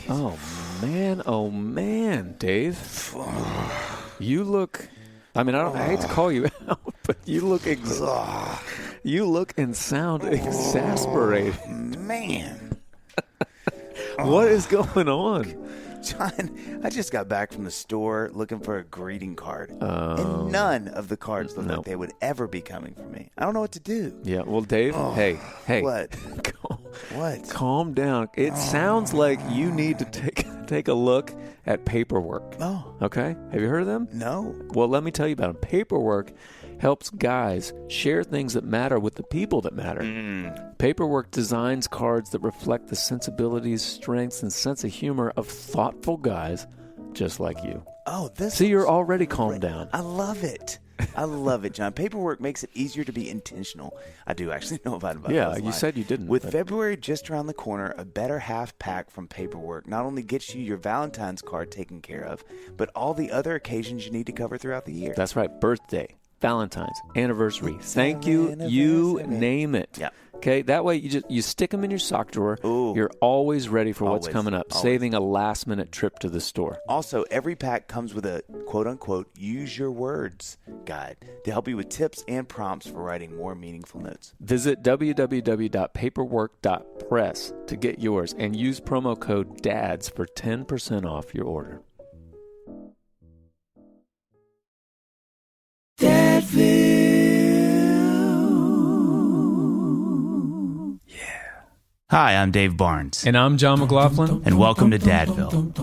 Oh man, Dave. You look. I mean, I hate to call you out, but you look and sound exasperated. Man. What is going on? John, I just got back from the store looking for a greeting card. And none of the cards look like they would ever be coming from me. I don't know what to do. Yeah, well, Dave, hey. What? What? Calm down. It sounds like you need to take a look at Paperwork. Oh. Okay? Have you heard of them? No. Well, let me tell you about them. Paperwork helps guys share things that matter with the people that matter. Paperwork designs cards that reflect the sensibilities, strengths, and sense of humor of thoughtful guys just like you. Oh, this. See, you're already calmed down. I love it. I love it, John. Paperwork makes it easier to be intentional. I do actually know about it. Yeah, you said you didn't. With February just around the corner, a better half pack from Paperwork not only gets you your Valentine's card taken care of, but all the other occasions you need to cover throughout the year. That's right. Birthday, Valentine's, anniversary. Thank you. You name it. Yeah. Okay, that way you stick them in your sock drawer. Ooh. You're always ready for what's coming up, Always. saving a last-minute trip to the store. Also, every pack comes with a quote-unquote use your words guide to help you with tips and prompts for writing more meaningful notes. Visit www.paperwork.press to get yours and use promo code DADS for 10% off your order. Hi, I'm Dave Barnes, And I'm John McLaughlin. and welcome to Dadville.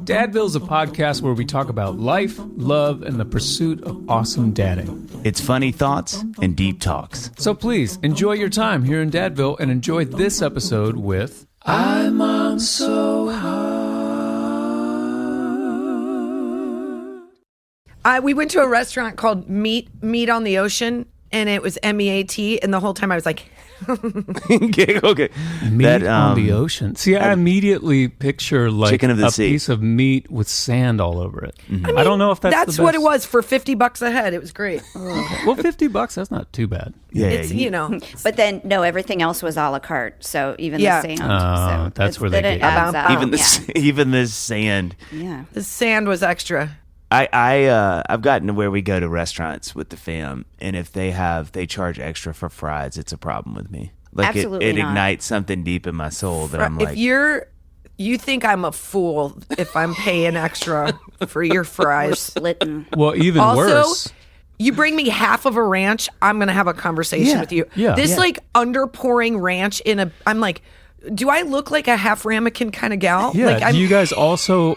Dadville's a podcast where we talk about life, love, and the pursuit of awesome dadding. It's funny thoughts and deep talks. So please, enjoy your time here in Dadville and enjoy this episode with iMOMSOHARD. We went to a restaurant called Meat on the Ocean, and it was MEAT, and the whole time I was like... Okay. Meat on the ocean. See, I immediately picture like Chicken of the a sea. piece of meat with sand all over it. I mean, I don't know if that's the best. what it was for $50 a head. It was great. Well, $50, that's not too bad. Yeah, It's, you know... But then, no, everything else was a la carte. So even Yeah. the sand. Oh, so that's where they it get adds you. up. even the sand. Yeah. The sand was extra. I've gotten to where we go to restaurants with the fam, and if they charge extra for fries, it's a problem with me. Like Absolutely it not. ignites something deep in my soul that I'm like, If you think I'm a fool if I'm paying extra for your We're fries. splitting. Well, even Also, worse. you bring me half of a ranch, I'm going to have a conversation with you. Yeah. This Yeah. like underpouring ranch I'm like, do I look like a half ramekin kind of gal? Yeah, Like, do you guys also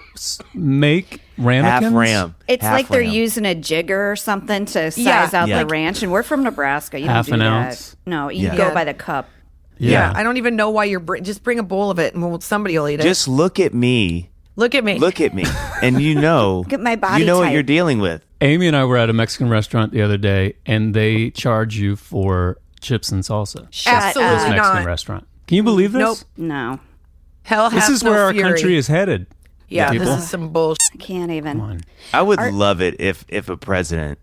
make ramekins? half ram. It's half like they're ram. using a jigger or something to size Yeah. out Yeah. the ranch. And we're from Nebraska. You Half don't do an that. ounce? No, you Yeah. go Yeah. by the cup. Yeah, I don't even know why just bring a bowl of it and somebody will eat it. Just look at me. Look at me. Look at me, and you know, Look at my body you know what type. you're dealing with. Amy and I were at a Mexican restaurant the other day, and they charge you for chips and salsa. Shut Absolutely This up. Mexican not. restaurant. Can you believe this? Nope. No, Hell has This is no where our fury. country is headed. Yeah, people. this is some bullshit. I can't even. Come on. I would love it if a president.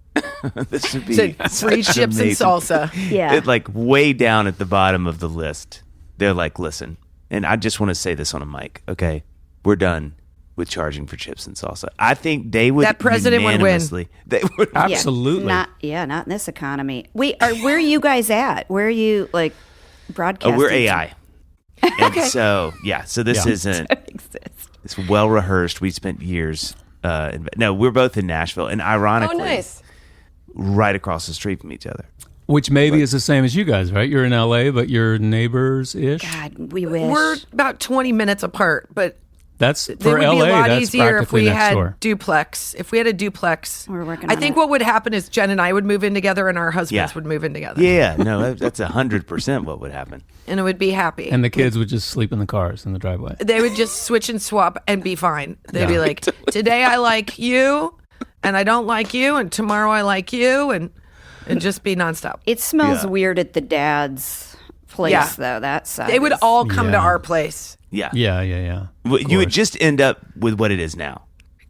This would be Free such chips and amazing- salsa. Yeah. It, like way down at the bottom of the list. They're like, listen, and I just want to say this on a mic. Okay, we're done with charging for chips and salsa. I think they would. That president would win. unanimously- They would. Yeah. Absolutely. Not in this economy. Wait, where are you guys at? Where are you like broadcasting? Oh, we're AI. And so this Yeah. isn't. Exists. It's well rehearsed. We spent years. No, we're both in Nashville, and ironically, right across the street from each other. Which maybe is the same as you guys, right? You're in LA, but you're neighbors-ish. God, we wish. We're about 20 minutes apart, but That's it for would LA. be a lot That's easier if practically we next had door. duplex. If we had a duplex, We're working I on think it. what would happen is Jen and I would move in together, and our husbands Yeah. would move in together, Yeah, no, that's 100% what would happen. and it would be happy. And the kids would just sleep in the cars in the driveway. They would just switch and swap and be fine. They'd be like, today I like you, and I don't like you, and tomorrow I like you, and just be nonstop. It smells Yeah. weird at the dad's place, Yeah. though. That side. They would is- all come to Yeah. our place, Yeah. Yeah. Well, Of you would course. just end up with what it is now.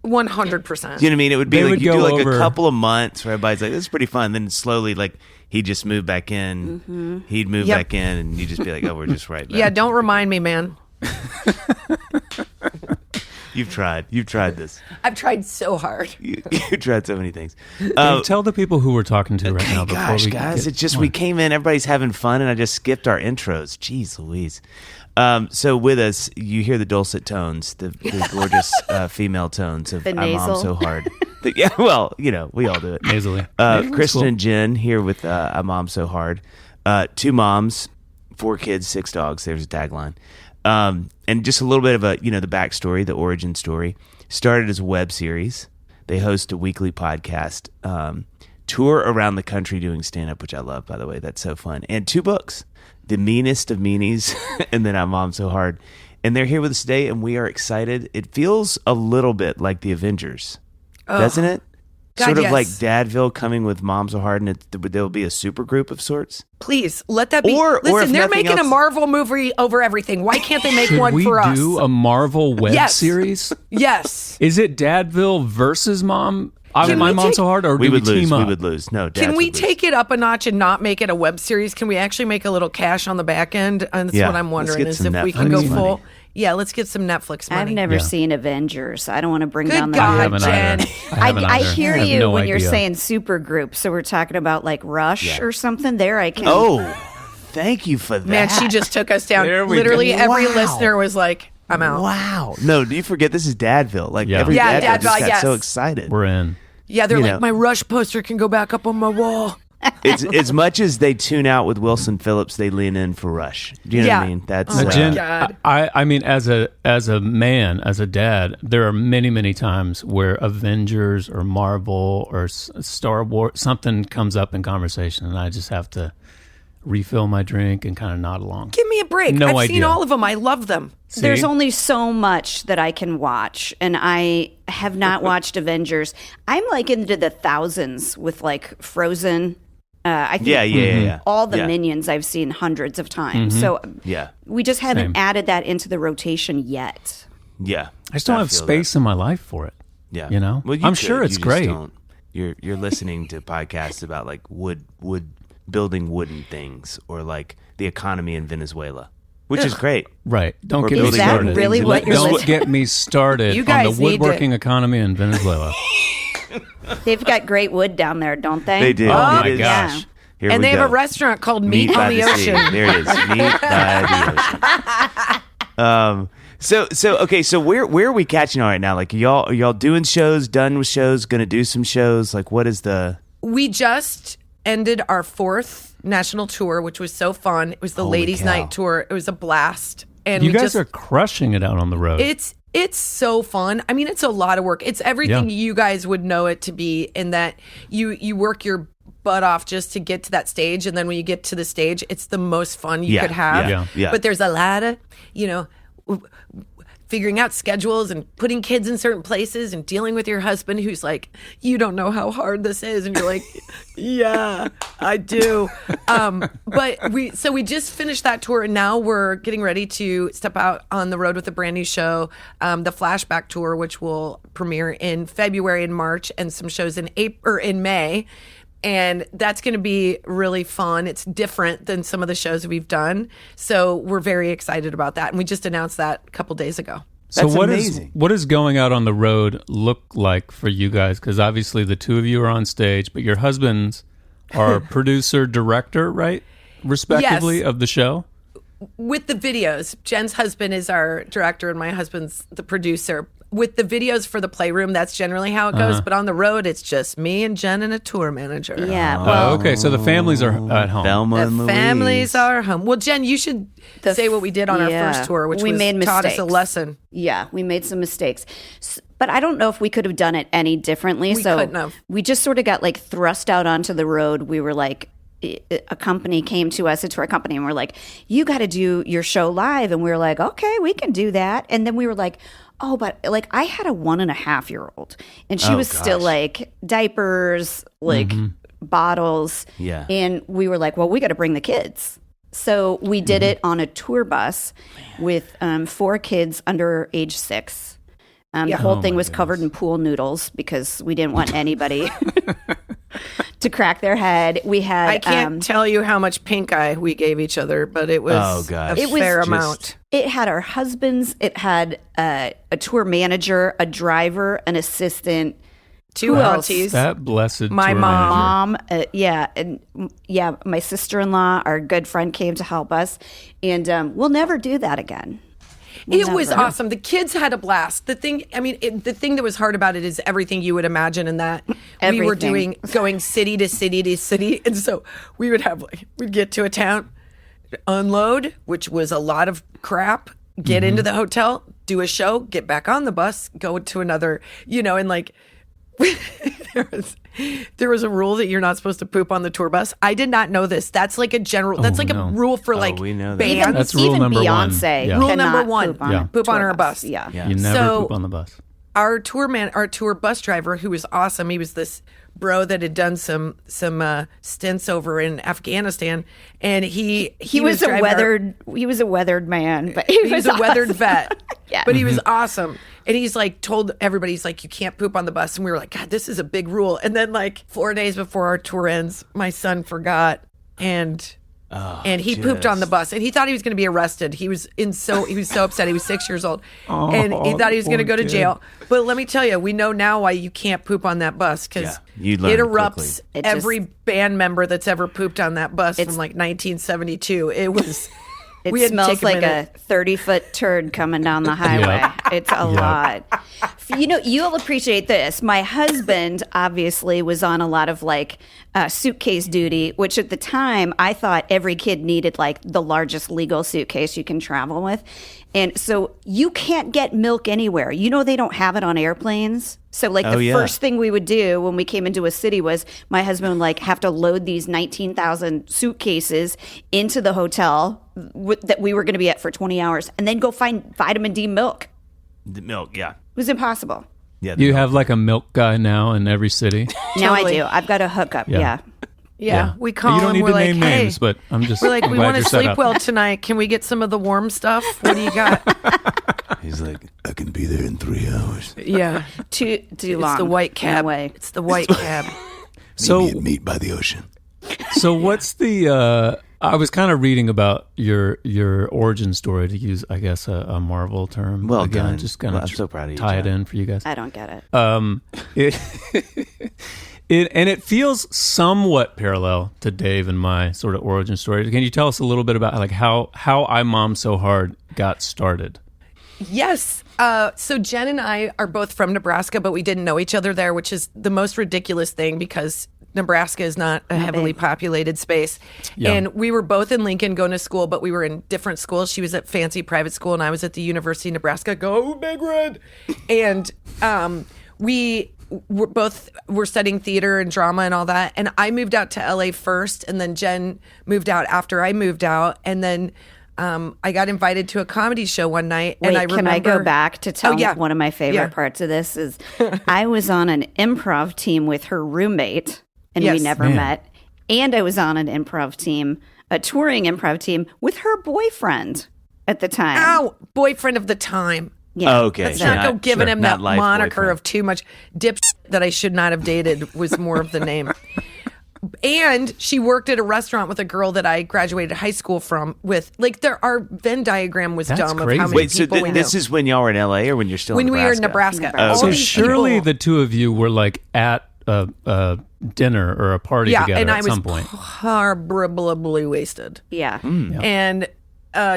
100%. You know what I mean? It would be They like would you go do like over- a couple of months where everybody's like, "This is pretty fun." Then slowly, like he'd just move back in. He'd move Yep. back in, and you'd just be like, "Oh, we're just right back." Yeah, don't remind me, man. You've tried this. I've tried so hard. You tried so many things. Tell the people who we're talking to right now. Before Gosh, we guys, get- it's just we came in, everybody's having fun, and I just skipped our intros. Jeez Louise. So with us, you hear the dulcet tones, the gorgeous female tones of The I'm nasal. so hard. Yeah, well, we all do it. nasally. Kristin and Jen here with I'm Mom So Hard. 2 moms, 4 kids, 6 dogs. There's a tagline. And just a little bit of the backstory, the origin story. Started as a web series. They host a weekly podcast, tour around the country doing stand-up, which I love, by the way. That's so fun. And 2 books, The Meanest of Meanies and then I'm Mom So Hard. And they're here with us today, and we are excited. It feels a little bit like the Avengers, doesn't it? God, sort of yes. like Dadville coming with Mom So Hard, and there'll be a super group of sorts. Please let that be. Or Listen, if they're nothing making a else- Marvel movie over everything. Why can't they make Should one we for us? do a Marvel web Yes. series? Yes. Is it Dadville versus Mom? Can My we Mom take- So Hard, or We do would we lose. team up? We would lose. No, Can Dads we would lose. take it up a notch and not make it a web series? Can we actually make a little cash on the back end? And that's Yeah, what I'm let's wondering get is some if we Netflix can go money. full. Yeah, let's get some Netflix money. I've never Yeah. seen Avengers. I don't want to bring Good down the. God, I haven't Jen. either. I haven't I either. hear have you no when you're idea. saying super group. So we're talking about like Rush or something. There, I can. Oh, thank you for that. Man, she just took us down. There we Literally go. every Wow. listener was like, I'm out. Wow. No, do you forget this is Dadville? Like Yeah. every Yeah, Dadville just Dadville, got yes. so excited. We're in. Yeah, they're You like, know. my Rush poster can go back up on my wall. It's as much as they tune out with Wilson Phillips, they lean in for Rush. Do you know what I Yeah. mean? That's Oh my Jen, God. I mean, as a man, as a dad, there are many times where Avengers or Marvel or Star Wars something comes up in conversation, and I just have to refill my drink and kind of nod along. Give me a break. No I've seen idea. all of them. I love them. There's See? only so much that I can watch, and I have not watched Avengers. I'm like into the thousands with like Frozen. I think yeah. all the Yeah. Minions I've seen hundreds of times. So Yeah. we just haven't Same. added that into the rotation yet. Yeah. I just don't have feel space in my life for it. that. Yeah. you know? Well, I'm could. sure You it's just great. don't. You're listening to podcasts about like wood building wooden things or like the economy in Venezuela, which is great. Right. Don't Or get me building that started. really what you're Don't listening- get me started You on guys the need to- woodworking economy in Venezuela. They've got great wood down there, don't they? They do. Oh, my It is- gosh. Here And we they have go. a restaurant called Meat Meat on by the sea. Ocean. There it is. Meat by the ocean. So where are we catching on right now? Like are y'all doing shows, done with shows, gonna do some shows? Like what is the We just ended our 4th national tour, which was so fun. It was the Holy ladies' cow. night tour. It was a blast. And You we guys just, are crushing it out on the road. It's so fun. I mean, it's a lot of work. It's everything Yeah. you guys would know it to be, in that you work your butt off just to get to that stage, and then when you get to the stage, it's the most fun you Yeah, could have. yeah. But there's a lot of, figuring out schedules and putting kids in certain places and dealing with your husband who's like, you don't know how hard this is, and you're like, yeah, I do. But we just finished that tour, and now we're getting ready to step out on the road with a brand new show, the Flashback Tour, which will premiere in February and March, and some shows in May. And that's going to be really fun. It's different than some of the shows we've done. So we're very excited about that. And we just announced that a couple days ago. So That's what amazing. what does going out on the road look like for you guys? Because obviously the two of you are on stage, but your husbands are producer, director, right? Respectively, Yes. of the show. With the videos, Jen's husband is our director and my husband's the producer. With the videos for the Playroom, that's generally how it goes. But on the road, it's just me and Jen and a tour manager. Yeah. Well, Okay, so the families are at home. Thelma The and Louise? families are home. Well, Jen, you should say what we did on our yeah. first tour, which We was made taught us a mistakes. lesson. yeah, we made some mistakes. But I don't know if we could have done it any differently. We so couldn't have. we just sort of got like thrust out onto the road. We were like, a company came to us, a tour company, and we're like, you got to do your show live. And we were like, okay, we can do that. And then we were like, oh, but like I had a 1.5-year-old and she was still like diapers, like bottles. Yeah. And we were like, well, we got to bring the kids. So we did it on a tour bus with 4 kids under age 6. The whole thing was covered in pool noodles because we didn't want anybody to crack their head. We had I can't tell you how much pink eye we gave each other, but it was a fair amount. It had our husbands. It had a tour manager, a driver, an assistant, two aunties. That blessed my tour mom. My sister-in-law, our good friend, came to help us, and we'll never do that again. It was awesome. The kids had a blast. The thing that was hard about it is everything you would imagine, and that we were going city to city to city, and so we'd get to a town, unload, which was a lot of crap, get into the hotel, do a show, get back on the bus, go to another, and like there was a rule that you're not supposed to poop on the tour bus. I did not know this. That's like a general. That's like a rule for we know that. bands. That's rule even number Beyonce. one. Yeah. Rule number one: poop on her bus. bus. Yeah. You never poop on the bus. Our tour bus driver, who was awesome. He was this bro that had done some stints over in Afghanistan, and he was a weathered man, but he was a weathered vet. Yeah. But he was awesome. And he's like told everybody, he's like, you can't poop on the bus. And we were like, God, this is a big rule. And then like 4 days before our tour ends, my son forgot and he pooped on the bus, and he thought he was going to be arrested. He was so upset. He was 6 years old, and he thought he was going to go to jail. But let me tell you, we know now why you can't poop on that bus, because it erupts every band member that's ever pooped on that bus from like 1972. It was. It smells like a 30-foot turd coming down the highway. Yep. It's a lot. You'll appreciate this. My husband obviously was on a lot of like suitcase duty, which at the time I thought every kid needed like the largest legal suitcase you can travel with. And so you can't get milk anywhere. They don't have it on airplanes. So like first thing we would do when we came into a city was my husband would like have to load these 19,000 suitcases into the hotel that we were going to be at for 20 hours and then go find vitamin D milk. The milk, yeah. It was impossible. Yeah. You have like a milk guy now in every city? Now I do. I've got a hookup. Yeah, we call you don't him. need We're to like, name names, but I'm just. We're like, we glad want to you're set sleep up. well tonight. Can we get some of the warm stuff? What do you got? He's like, I can be there in 3 hours. Yeah, too long. It's the white cab. It's the white cab. Meet by the ocean. So what's the? I was kind of reading about your origin story, to use, I guess, a Marvel term. Well Again, done. just kind of I'm so proud of you, tie it John. in for you guys. I don't get it. It feels somewhat parallel to Dave and my sort of origin story. Can you tell us a little bit about like how I Mom So Hard got started? Yes. So Jen and I are both from Nebraska, but we didn't know each other there, which is the most ridiculous thing because Nebraska is not a heavily populated space. Yeah. And we were both in Lincoln going to school, but we were in different schools. She was at fancy private school and I was at the University of Nebraska. Go Big Red! And we're studying theater and drama and all that. And I moved out to LA first, and then Jen moved out after I moved out. And then I got invited to a comedy show one night. Wait, and I remember, can I go back to tell one of my favorite Yeah. parts of this is I was on an improv team with her roommate, and we never met. And I was on an improv team, a touring improv team, with her boyfriend at the time. Ow! Boyfriend of the time. Yeah. Okay. Let's not go giving him that Not life moniker boyfriend. of too much dip that I should not have dated was more of the name. And she worked at a restaurant with a girl that I graduated high school from with. Like, our Venn diagram was That's dumb crazy. of how many Wait, so people we this knew. is when y'all were in LA or when you're still When in we were in Nebraska. All So these surely people- the two of you were like at a dinner or a party together and at I was some point. horribly wasted. Yeah. And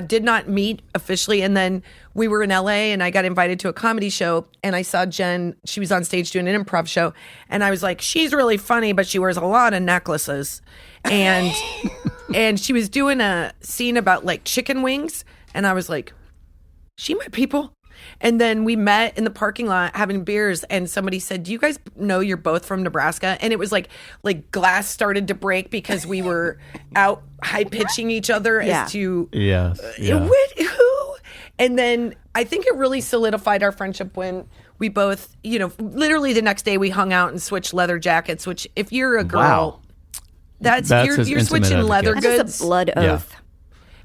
did not meet officially. And then we were in LA and I got invited to a comedy show and I saw Jen. She was on stage doing an improv show. And I was like, she's really funny, but she wears a lot of necklaces. And and she was doing a scene about like chicken wings. And I was like, she my people. And then we met in the parking lot having beers, and somebody said, do you guys know you're both from Nebraska? And it was like glass started to break because we were out high pitching each other as to Yes. Yeah. who? And then I think it really solidified our friendship when we both, literally the next day we hung out and switched leather jackets, which if you're a girl, Wow. that's as you're intimate switching as it leather gets. That goods. is a blood oath.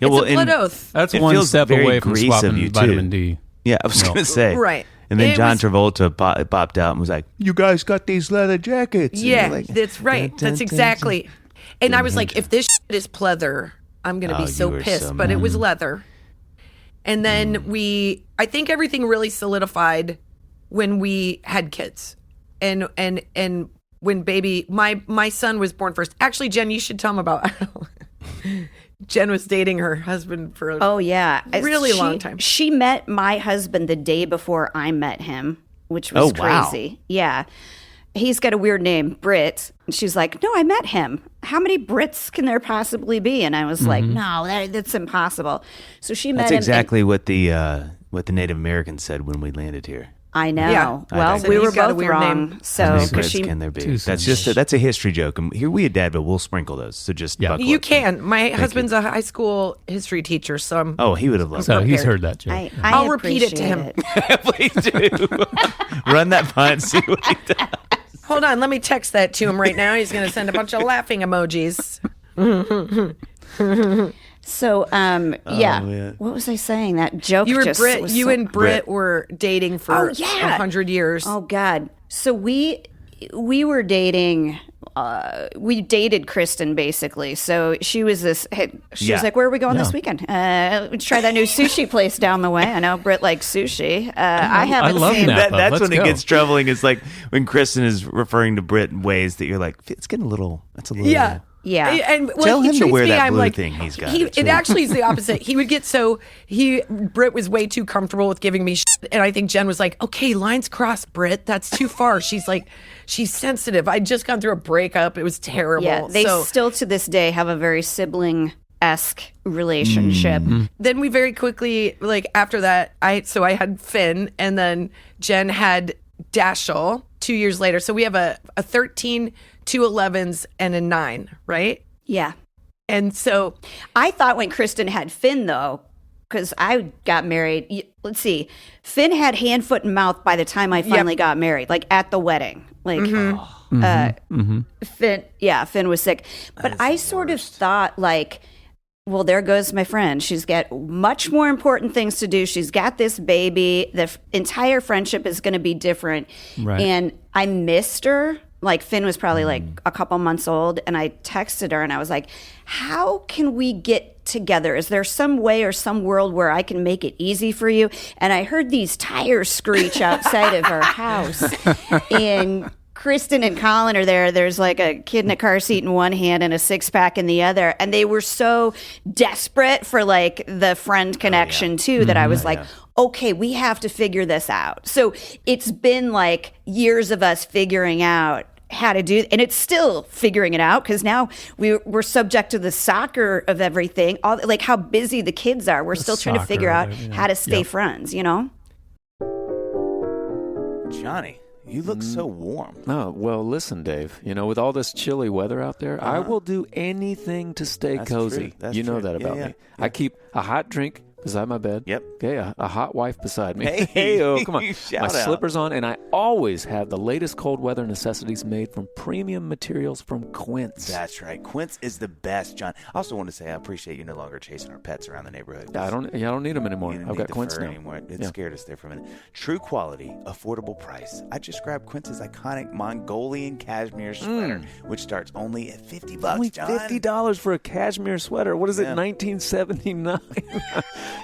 Yeah, It's a blood oath. That's It one feels step very away from Greece of swapping you, too. vitamin D. Yeah, I was going to say. Right. And then It John was- Travolta popped out and was like, "You guys got these leather jackets." And Yeah, you're like, that's right. That's exactly. And I was like, if this shit is pleather, I'm going to Oh, be so you were pissed. so But it mad. was leather. And then I think everything really solidified when we had kids. And when my son was born first. Actually, Jen, you should tell him about Jen was dating her husband for a Oh yeah, really long time. She met my husband the day before I met him, which was Oh, wow. crazy. Yeah, he's got a weird name, Britt. And she's like, "No, I met him. How many Brits can there possibly be?" And I was like, "No, that's impossible." So she met That's him. exactly what the Native Americans said when we landed here. I know. Yeah. Well, So we he's were got a both weird wrong. name. So How many because Brits she, can there be? Two That's cents. that's a history joke. And here we at Dadville, we'll sprinkle those. So just buckle You up. can. My husband's a high school history teacher, so I'm Oh, he would have loved So it. he's heard that joke. I'll repeat it to him. Please do. Run that punt. See what he does. Hold on, let me text that to him right now. He's going to send a bunch of laughing emojis. So, yeah. man. What was I saying? That joke. You were just Brit. was You so- and Britt were dating for Oh, yeah. 100 years. Oh God. So we were dating. We dated Kristin basically. So she was she Yeah. was like, "Where are we going Yeah. this weekend? Let's try that new sushi place down the way." I know Britt likes sushi. I haven't love seen. that. That's Let's when it go. gets troubling. Is like when Kristen is referring to Britt in ways that you're like, it's getting a little. That's a little. Yeah. Yeah. And well, Tell he him to treats wear me, that I'm blue like, thing he's got. It actually is the opposite. He would get Britt was way too comfortable with giving me shit. And I think Jen was like, okay, lines crossed, Britt. That's too far. She's like, she's sensitive. I'd just gone through a breakup. It was terrible. Yeah. They So still to this day have a very sibling-esque relationship. then we very quickly, like after that, I had Finn and then Jen had Dashiell 2 years later. So we have a 13, 2 11s, and a 9, right? Yeah. And so I thought when Kristin had Finn, though, because I got married, let's see, Finn had hand, foot, and mouth by the time I finally got married, like at the wedding. Like, Finn was sick. But I sort of thought, like, well, there goes my friend. She's got much more important things to do. She's got this baby. The entire friendship is going to be different. Right. And I missed her. Like Finn was probably like a couple months old, and I texted her and I was like, how can we get together? Is there some way or some world where I can make it easy for you? And I heard these tires screech outside of her house. And Kristin and Colin are there. There's like a kid in a car seat in one hand and a 6-pack in the other. And they were so desperate for like the friend connection too that I was like, okay, we have to figure this out. So it's been like years of us figuring out how to do, and it's still figuring it out because now we're subject to the soccer of everything, all like how busy the kids are. We're still trying to soccer figure out of it, yeah. how to stay Yep. friends, you know? Johnny, you look so warm. Oh, well, listen, Dave. You know, with all this chilly weather out there, I will do anything to stay That's cozy. true. That's You know true. that Yeah, about yeah. me. I keep a hot drink beside my bed. Yep. Okay, a hot wife beside me. Hey. Oh, come on. Shout My out. slippers on, and I always have the latest cold weather necessities made from premium materials from Quince. That's right. Quince is the best, John. I also want to say I appreciate you no longer chasing our pets around the neighborhood. I don't need them anymore. You don't I've need got the Quince fur now. anymore. It Yeah. scared us there for a minute. True quality, affordable price. I just grabbed Quince's iconic Mongolian cashmere sweater, which starts only at $50, Only John. $50 for a cashmere sweater. What is it, Yeah. 1979?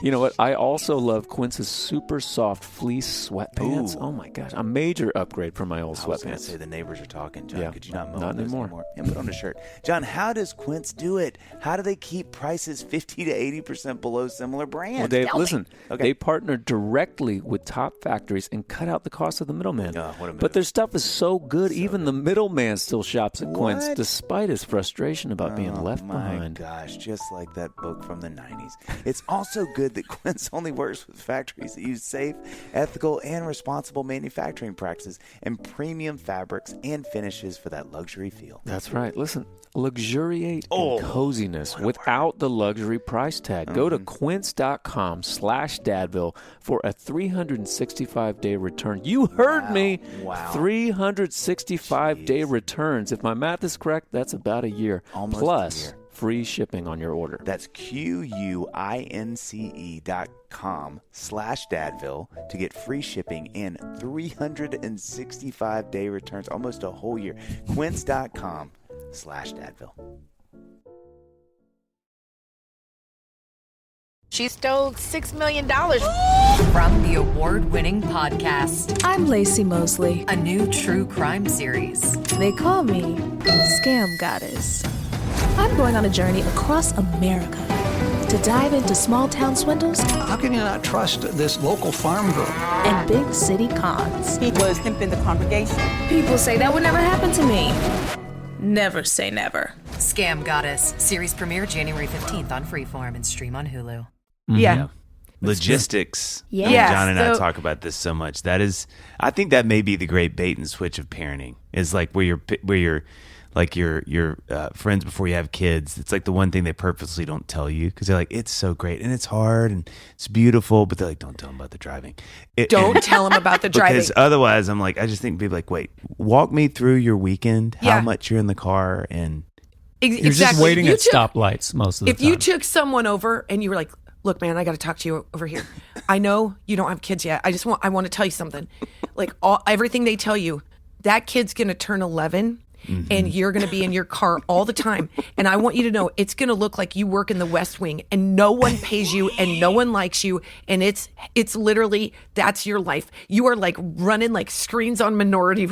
You know what? I also love Quince's super soft fleece sweatpants. Ooh. Oh my gosh, a major upgrade from my old I was going to sweatpants. say the neighbors are talking, John. Yeah. Could you not mow Not on those anymore. And put on a shirt. John, how does Quince do it? How do they keep prices 50 to 80% below similar brands? Well, Dave, Tell me. listen, Okay. they partner directly with top factories and cut out the cost of the middleman. Oh, what a move. But their stuff is so good, even the middleman still shops at Quince, What? despite his frustration about being left my behind. gosh, just like that book from the 90s. It's also good that Quince only works with factories that use safe, ethical, and responsible manufacturing practices and premium fabrics and finishes for that luxury feel. That's right. Listen, luxuriate in coziness without the luxury price tag. Go to quince.com/dadville for a 365-day return. You heard me. Wow. 365-day returns. If my math is correct, that's about a year. Almost a Plus, year. free shipping on your order. That's QUINCE.com/Dadville to get free shipping and 365-day returns, almost a whole year. Quince.com/Dadville. She stole $6 million from the award-winning podcast. I'm Lacey Mosley. A new true crime series. They call me Scam Goddess. I'm going on a journey across America to dive into small-town swindles. How can you not trust this local farm girl? And big city cons. He was pimping the congregation. People say that would never happen to me. Never say never. Scam Goddess. Series premiere January 15th on Freeform and stream on Hulu. Yeah. Logistics. Yeah. Yeah, John and I so- talk about this so much. That is, I think that may be the great bait and switch of parenting. Is like where you're like your friends before you have kids. It's like the one thing they purposely don't tell you because they're like, it's so great and it's hard and it's beautiful, but they're like, don't tell them about the driving. Don't tell them about the driving. Because otherwise, I'm like, I just think people like, wait, walk me through your weekend, how Yeah. much you're in the car, and You're just waiting at stoplights most of the If time. you took someone over and you were like, look, man, I got to talk to you over here. I know you don't have kids yet. I want to tell you something. Like everything they tell you, that kid's going to turn 11 and you're going to be in your car all the time. And I want you to know it's going to look like you work in the West Wing and no one pays you and no one likes you. And it's literally, that's your life. You are like running like screens on Minority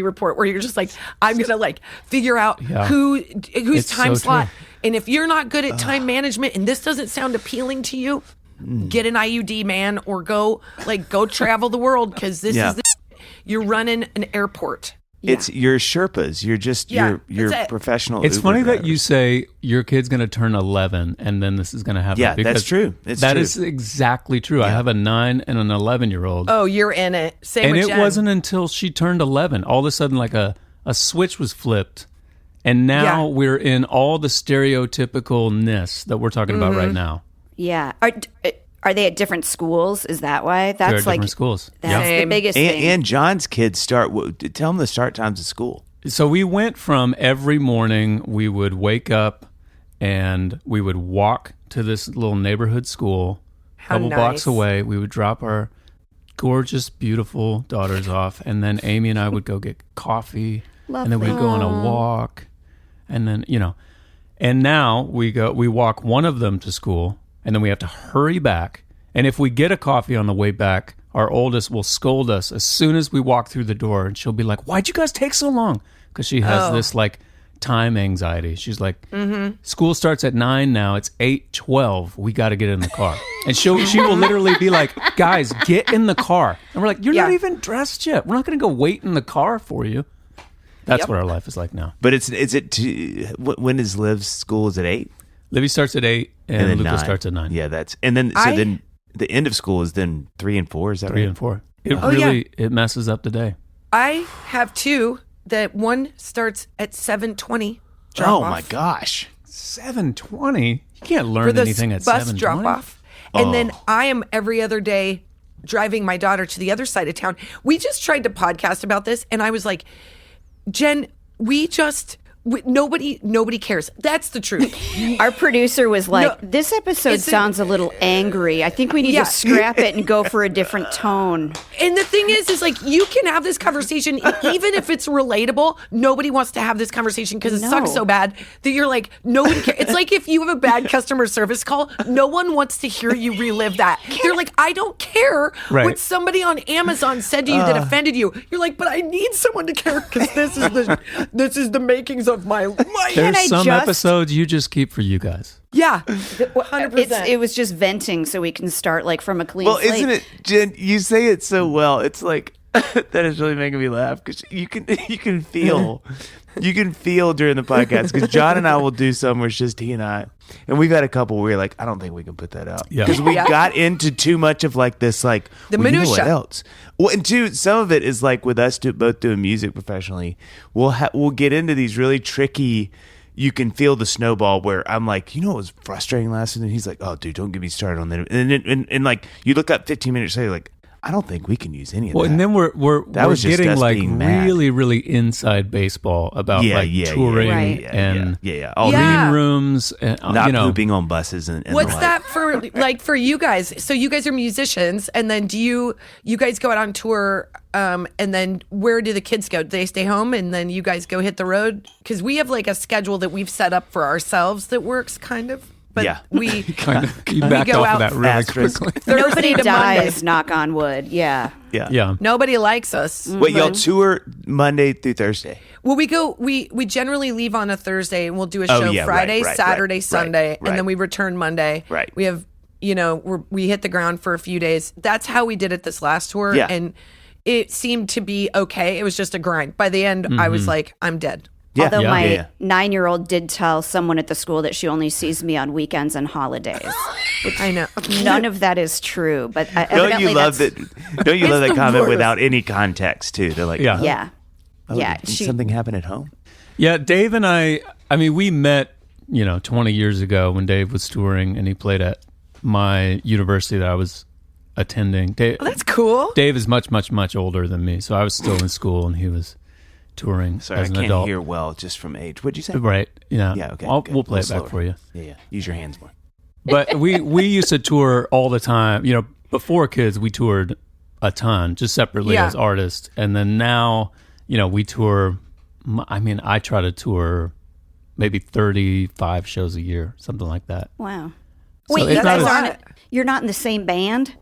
Report where you're just like, I'm going to like figure out whose It's time so slot. true. And if you're not good at time management and this doesn't sound appealing to you, get an IUD, man, or go travel the world because this is you're running an airport. it's your Sherpas. You're just Yeah, your that's it. professional. It's Uber funny that drivers. you say your kid's going to turn 11 and then this is going to happen. Yeah, because that's true. It's that true. is exactly true. I have a 9 and an 11-year-old. Oh, you're in it. Same and with it Jen. wasn't until she turned 11, all of a sudden, like a switch was flipped. And now Yeah. we're in all the stereotypicalness that we're talking about right now. Yeah. Are they at different schools? Is that why? They're That's at like different schools. That's the Same. biggest thing. And John's kids tell them the start times of school. So we went from every morning we would wake up and we would walk to this little neighborhood school a couple blocks nice. away. We would drop our gorgeous, beautiful daughters off, and then Amy and I would go get coffee, and then we'd go on a walk, and then and now we walk one of them to school, and then we have to hurry back. And if we get a coffee on the way back, our oldest will scold us as soon as we walk through the door, and she'll be like, "Why'd you guys take so long?" Because she has this like time anxiety. She's like, "School starts at 9 now. It's 8:12. We got to get in the car." And she will literally be like, "Guys, get in the car." And we're like, "You're not even dressed yet. We're not going to go wait in the car for you." That's what our life is like now. But when is Liv's school? Is it 8? Livy starts at 8 and then Luca 9. starts at 9. Yeah, then the end of school is then 3 and 4. Is that 3 right? and 4. It it messes up the day. I have two. That one starts at 7:20. Oh my gosh. 7:20. You can't For learn the anything at bus 7:20. drop off. And then I am every other day driving my daughter to the other side of town. We just tried to podcast about this, and I was like, Jen, nobody cares. That's the truth. Our producer was like, No, this episode sounds a little angry. I think we need Yeah. to scrap it and go for a different tone. And the thing is like, you can have this conversation, even if it's relatable. Nobody wants to have this conversation because it sucks No. so bad that you're like, nobody cares. It's like if you have a bad customer service call, no one wants to hear you relive that. They're like, I don't care Right. what somebody on Amazon said to you that offended you. You're like, but I need someone to care because this is the makings of my life. There's I some just- episodes you just keep for you guys. Yeah, 100%. It was just venting so we can start like from a clean Well, slate. isn't it, Jen? You say it so well. It's like that is really making me laugh because you can feel during the podcast because John and I will do some where it's just he and I, and we've had a couple where you're like, I don't think we can put that out Yeah. because we got into too much of like this like The well, you know minutia. what else? Well, and two, some of it is like with us both doing music professionally, we'll get into these really tricky. You can feel the snowball where I'm like, what was frustrating last night? And he's like, oh, dude, don't get me started on that. And like, you look up 15 minutes later, like, I don't think we can use any of Well, that. and then we're was just getting us like being mad. really inside baseball about touring Right. and All Yeah. green rooms and not pooping on buses and What's the like. that for you guys? So you guys are musicians, and then do you guys go out on tour? And then where do the kids go? Do they stay home, and then you guys go hit the road? Because we have like a schedule that we've set up for ourselves that works kind of. But Yeah. we kind of you backed go off out of that really asterisk. quickly. Nobody Thursday to Monday. dies, knock on wood. Yeah. Yeah. Nobody likes us. Wait, y'all tour Monday through Thursday? Well, we generally leave on a Thursday and we'll do a Oh, show yeah, Friday, right, Saturday, right, Sunday, right. and then we return Monday. Right. We have, we hit the ground for a few days. That's how we did it this last tour. Yeah. And it seemed to be okay. It was just a grind. By the end, I was like, I'm dead. Yeah. Although Yeah. my Yeah. 9-year-old did tell someone at the school that she only sees me on weekends and holidays. I know. None of that is true, but Don't evidently you love that's, that? Don't you love that the comment worst. without any context too? They're like, Yeah. Yeah. oh, Yeah, did something happen at home? Yeah, Dave and I mean, we met, 20 years ago when Dave was touring and he played at my university that I was attending. Dave, That's cool. Dave is much, much, much older than me. So I was still in school and he was touring Sorry, as I an can't adult. hear well just from age. What'd you say? Right. Yeah. Yeah, okay. good. We'll play A it little back slower. for you. Yeah. Use your hands more. But we used to tour all the time. Before kids, we toured a ton, just separately Yeah. as artists. And then now, we tour. I try to tour maybe 35 shows a year, something like that. wow. So Wait, it's you not guys as- aren't, you're not in the same band?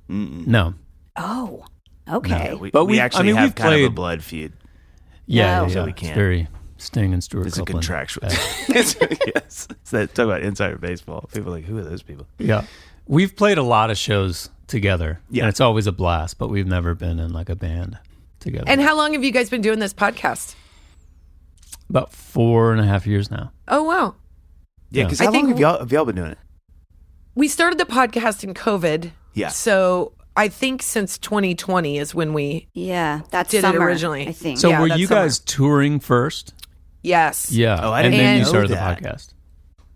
No. Oh, okay. But we- we actually we've have kind of a played- blood feud. Yeah, No. yeah, So we It's can't. very Sting and Stuart It's a Copeland. contractual. Uh, Yes. So that, talk about insider baseball. People are like, who are those people? yeah. We've played a lot of shows together. Yeah. And it's always a blast, but we've never been in like a band together. And how long have you guys been doing this podcast? About 4.5 years now. Oh, wow. Yeah, Yeah. because I how long think- have y'all been doing it? We started the podcast in COVID. Yeah. So I think since 2020 is when we, Yeah, that's Did it summer, originally. I think. So Yeah, were that's you guys touring first? yes. Yeah. Oh, I and didn't then you know started that. the podcast.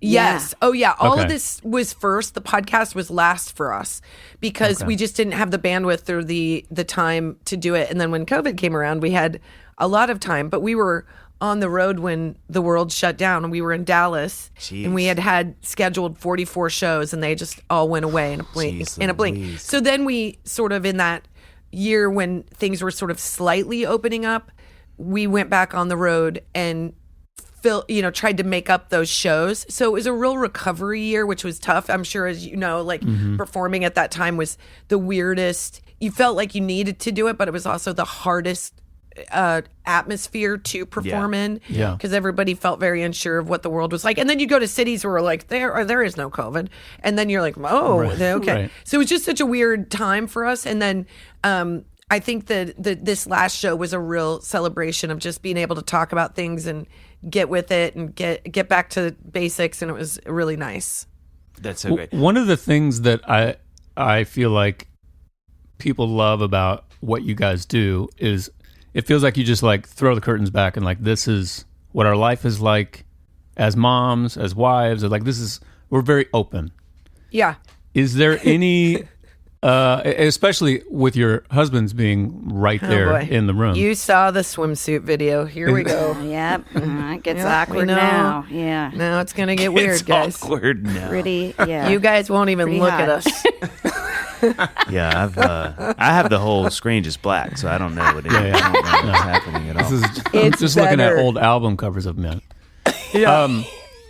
Yes. Oh, yeah. All Okay. of this was first. The podcast was last for us because we just didn't have the bandwidth or the time to do it. And then when COVID came around, we had a lot of time, but we were on the road when the world shut down, and we were in Dallas, and we had scheduled 44 shows, and they just all went away in a blink. Jeez Louise. So then we sort of, in that year when things were sort of slightly opening up, we went back on the road and tried to make up those shows. So it was a real recovery year, which was tough. I'm sure, as you know, like performing at that time was the weirdest. You felt like you needed to do it, but it was also the hardest atmosphere to perform in. Yeah. Because everybody felt very unsure of what the world was like. And then you go to cities where like there is no COVID. And then you're like, oh, okay. Right. So it was just such a weird time for us. And then I think that this last show was a real celebration of just being able to talk about things and get with it and get back to basics. And it was really nice. That's so great. One of the things that I feel like people love about what you guys do is it feels like you just like throw the curtains back and like this is what our life is like as moms, as wives, or like we're very open. Yeah. Is there any especially with your husbands being right there boy. in the room? You saw the swimsuit video. Here we go. Yep. It gets Yeah, awkward we know. now. Yeah. Now it's going to get weird, It's guys. awkward now. Pretty, yeah. You guys won't even Pretty look hot. at us. Yeah, I have the whole screen just black, so I don't know what I don't know what's happening at all. I'm just looking at old album covers of men. Yeah.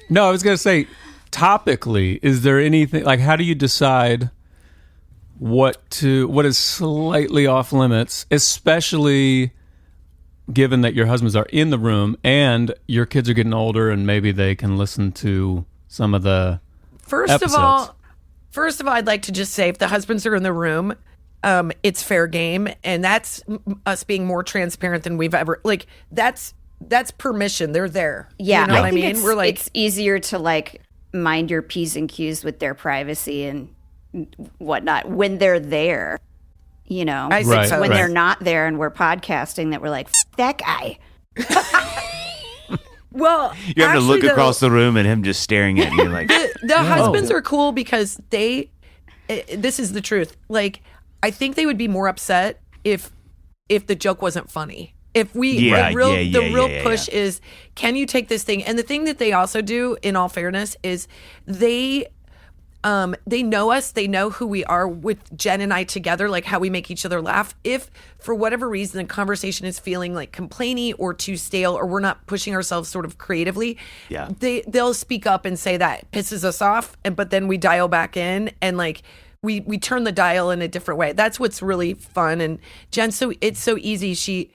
No, I was going to say, topically, is there anything like how do you decide what is slightly off limits, especially given that your husbands are in the room and your kids are getting older and maybe they can listen to some of the First episodes. of all, I'd like to just say if the husbands are in the room, it's fair game, and that's us being more transparent than we've ever like. That's permission. They're there. Yeah, you know what I think mean. It's, We're like, it's easier to like mind your P's and Q's with their privacy and whatnot when they're there. You know, I think Right, so. when right. they're not there and we're podcasting, that we're like, F- that guy. well, You have to look actually, across the room and him just staring at you like, The husbands are cool because this is the truth. Like, I think they would be more upset if the joke wasn't funny. If we Yeah, the real yeah. push is, can you take this thing? And the thing that they also do, in all fairness, is they know us. They know who we are with Jen and I together, like how we make each other laugh. If for whatever reason the conversation is feeling like complainy or too stale, or we're not pushing ourselves sort of creatively, they'll speak up and say that pisses us off, but then we dial back in and like we turn the dial in a different way. That's what's really fun. And Jen, it's so easy.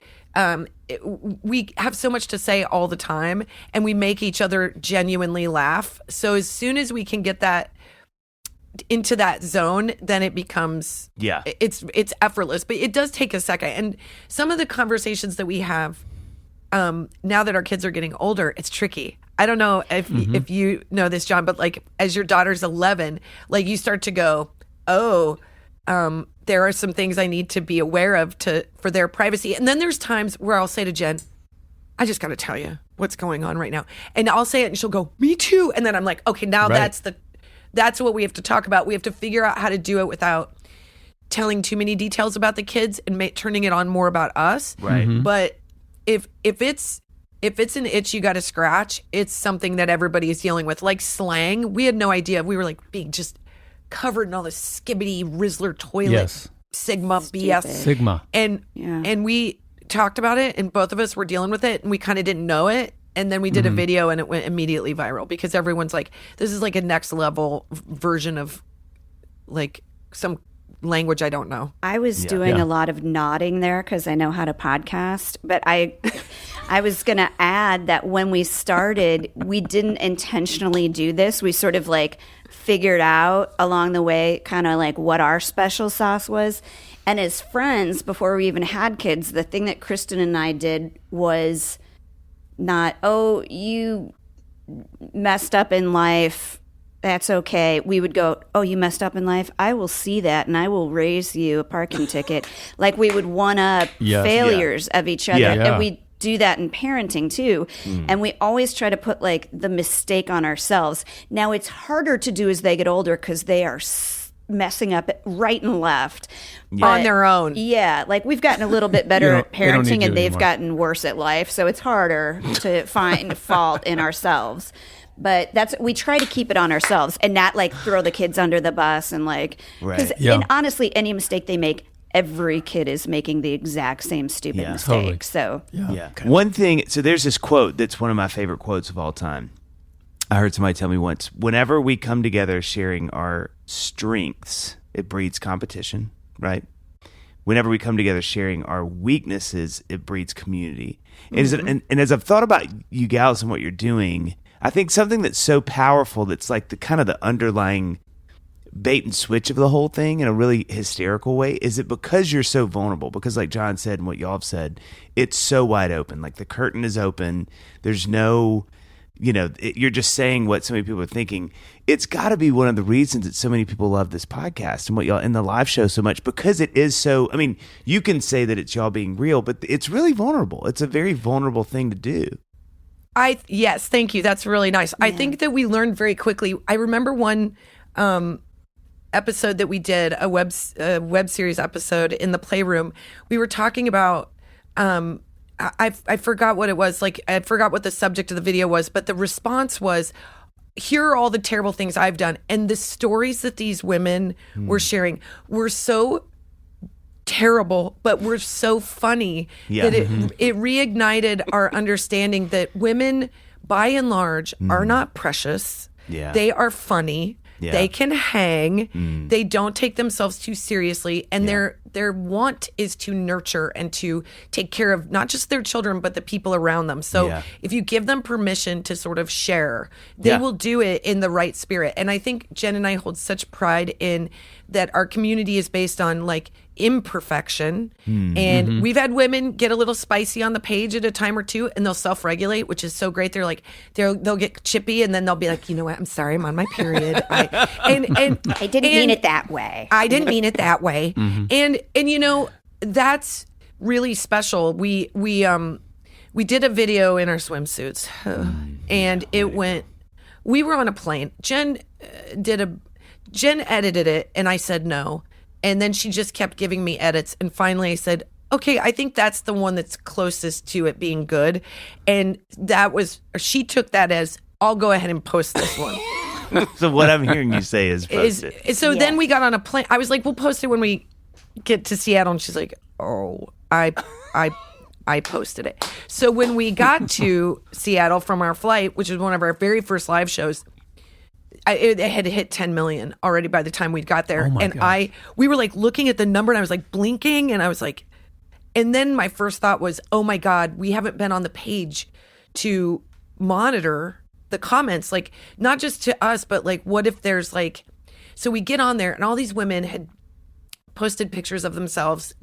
We have so much to say all the time, and we make each other genuinely laugh. So as soon as we can get that into that zone, then it becomes it's effortless. But it does take a second. And some of the conversations that we have now that our kids are getting older, it's tricky. I don't know if you know this, John, but like as your daughter's 11, like you start to go, there are some things I need to be aware of for their privacy. And then there's times where I'll say to Jen, I just got to tell you what's going on right now. And I'll say it and she'll go, me too. And then I'm like, okay, now that's what we have to talk about. We have to figure out how to do it without telling too many details about the kids and turning it on more about us. Right. But if it's an itch you got to scratch, it's something that everybody is dealing with. Like slang, we had no idea. We were like being just covered in all this skibbity Rizzler toilet Sigma BS. Sigma. And we talked about it, and both of us were dealing with it, and we kind of didn't know it. And then we did a video, and it went immediately viral because everyone's like, this is like a next level version of like some language I don't know. I was doing a lot of nodding there because I know how to podcast, but I was going to add that when we started, we didn't intentionally do this. We sort of like figured out along the way kind of like what our special sauce was. And as friends, before we even had kids, the thing that Kristin and I did was not, oh, you messed up in life, that's okay. We would go, oh, you messed up in life? I will see that and I will raise you a parking ticket. Like we would one-up failures of each other. Yeah. And we do that in parenting too. And we always try to put like the mistake on ourselves. Now it's harder to do as they get older because they are messing up right and left. On their own. Yeah. Like we've gotten a little bit better at parenting and they've gotten worse at life. So it's harder to find fault in ourselves. But we try to keep it on ourselves and not like throw the kids under the bus and like, and honestly, any mistake they make, every kid is making the exact same stupid mistake. Totally. So One thing, so there's this quote that's one of my favorite quotes of all time. I heard somebody tell me once, whenever we come together sharing our strengths, it breeds competition, right? Whenever we come together sharing our weaknesses, it breeds community. And as I've thought about you gals and what you're doing, I think something that's so powerful that's like the kind of the underlying bait and switch of the whole thing in a really hysterical way is that because you're so vulnerable, because like John said and what y'all have said, it's so wide open. Like the curtain is open. There's no, you're just saying what so many people are thinking. It's got to be one of the reasons that so many people love this podcast and what y'all in the live show so much, because it is so, I mean, you can say that it's y'all being real, but it's really vulnerable. It's a very vulnerable thing to do. Yes, thank you. That's really nice. Yeah. I think that we learned very quickly. I remember one episode that we did, a web series episode in the Playroom. We were talking about, I forgot what it was. Like, I forgot what the subject of the video was, but the response was, here are all the terrible things I've done. And the stories that these women were sharing were so terrible, but were so funny that it reignited our understanding that women, by and large, are not precious. Yeah. They are funny. Yeah. They can hang. They don't take themselves too seriously, and their want is to nurture and to take care of not just their children but the people around them. So if you give them permission to sort of share, they will do it in the right spirit. And I think Jen and I hold such pride in that our community is based on like imperfection. And we've had women get a little spicy on the page at a time or two, and they'll self-regulate, which is so great. They're like, they'll get chippy, and then they'll be like, you know what? I'm sorry, I'm on my period. I didn't mean it that way. I didn't mean it that way. And that's really special. We did a video in our swimsuits, and it went. We were on a plane. Jen edited it, and I said no. And then she just kept giving me edits. And finally I said, okay, I think that's the one that's closest to it being good. And she took that as, I'll go ahead and post this one. So what I'm hearing you say is post it. So then we got on a plane. I was like, we'll post it when we get to Seattle. And she's like, oh, I posted it. So when we got to Seattle from our flight, which was one of our very first live shows, it had hit 10 million already by the time we got there. We were like looking at the number and I was like blinking and I was like, and then my first thought was, oh my God, we haven't been on the page to monitor the comments, like not just to us, but like, what if there's like, so we get on there and all these women had posted pictures of themselves,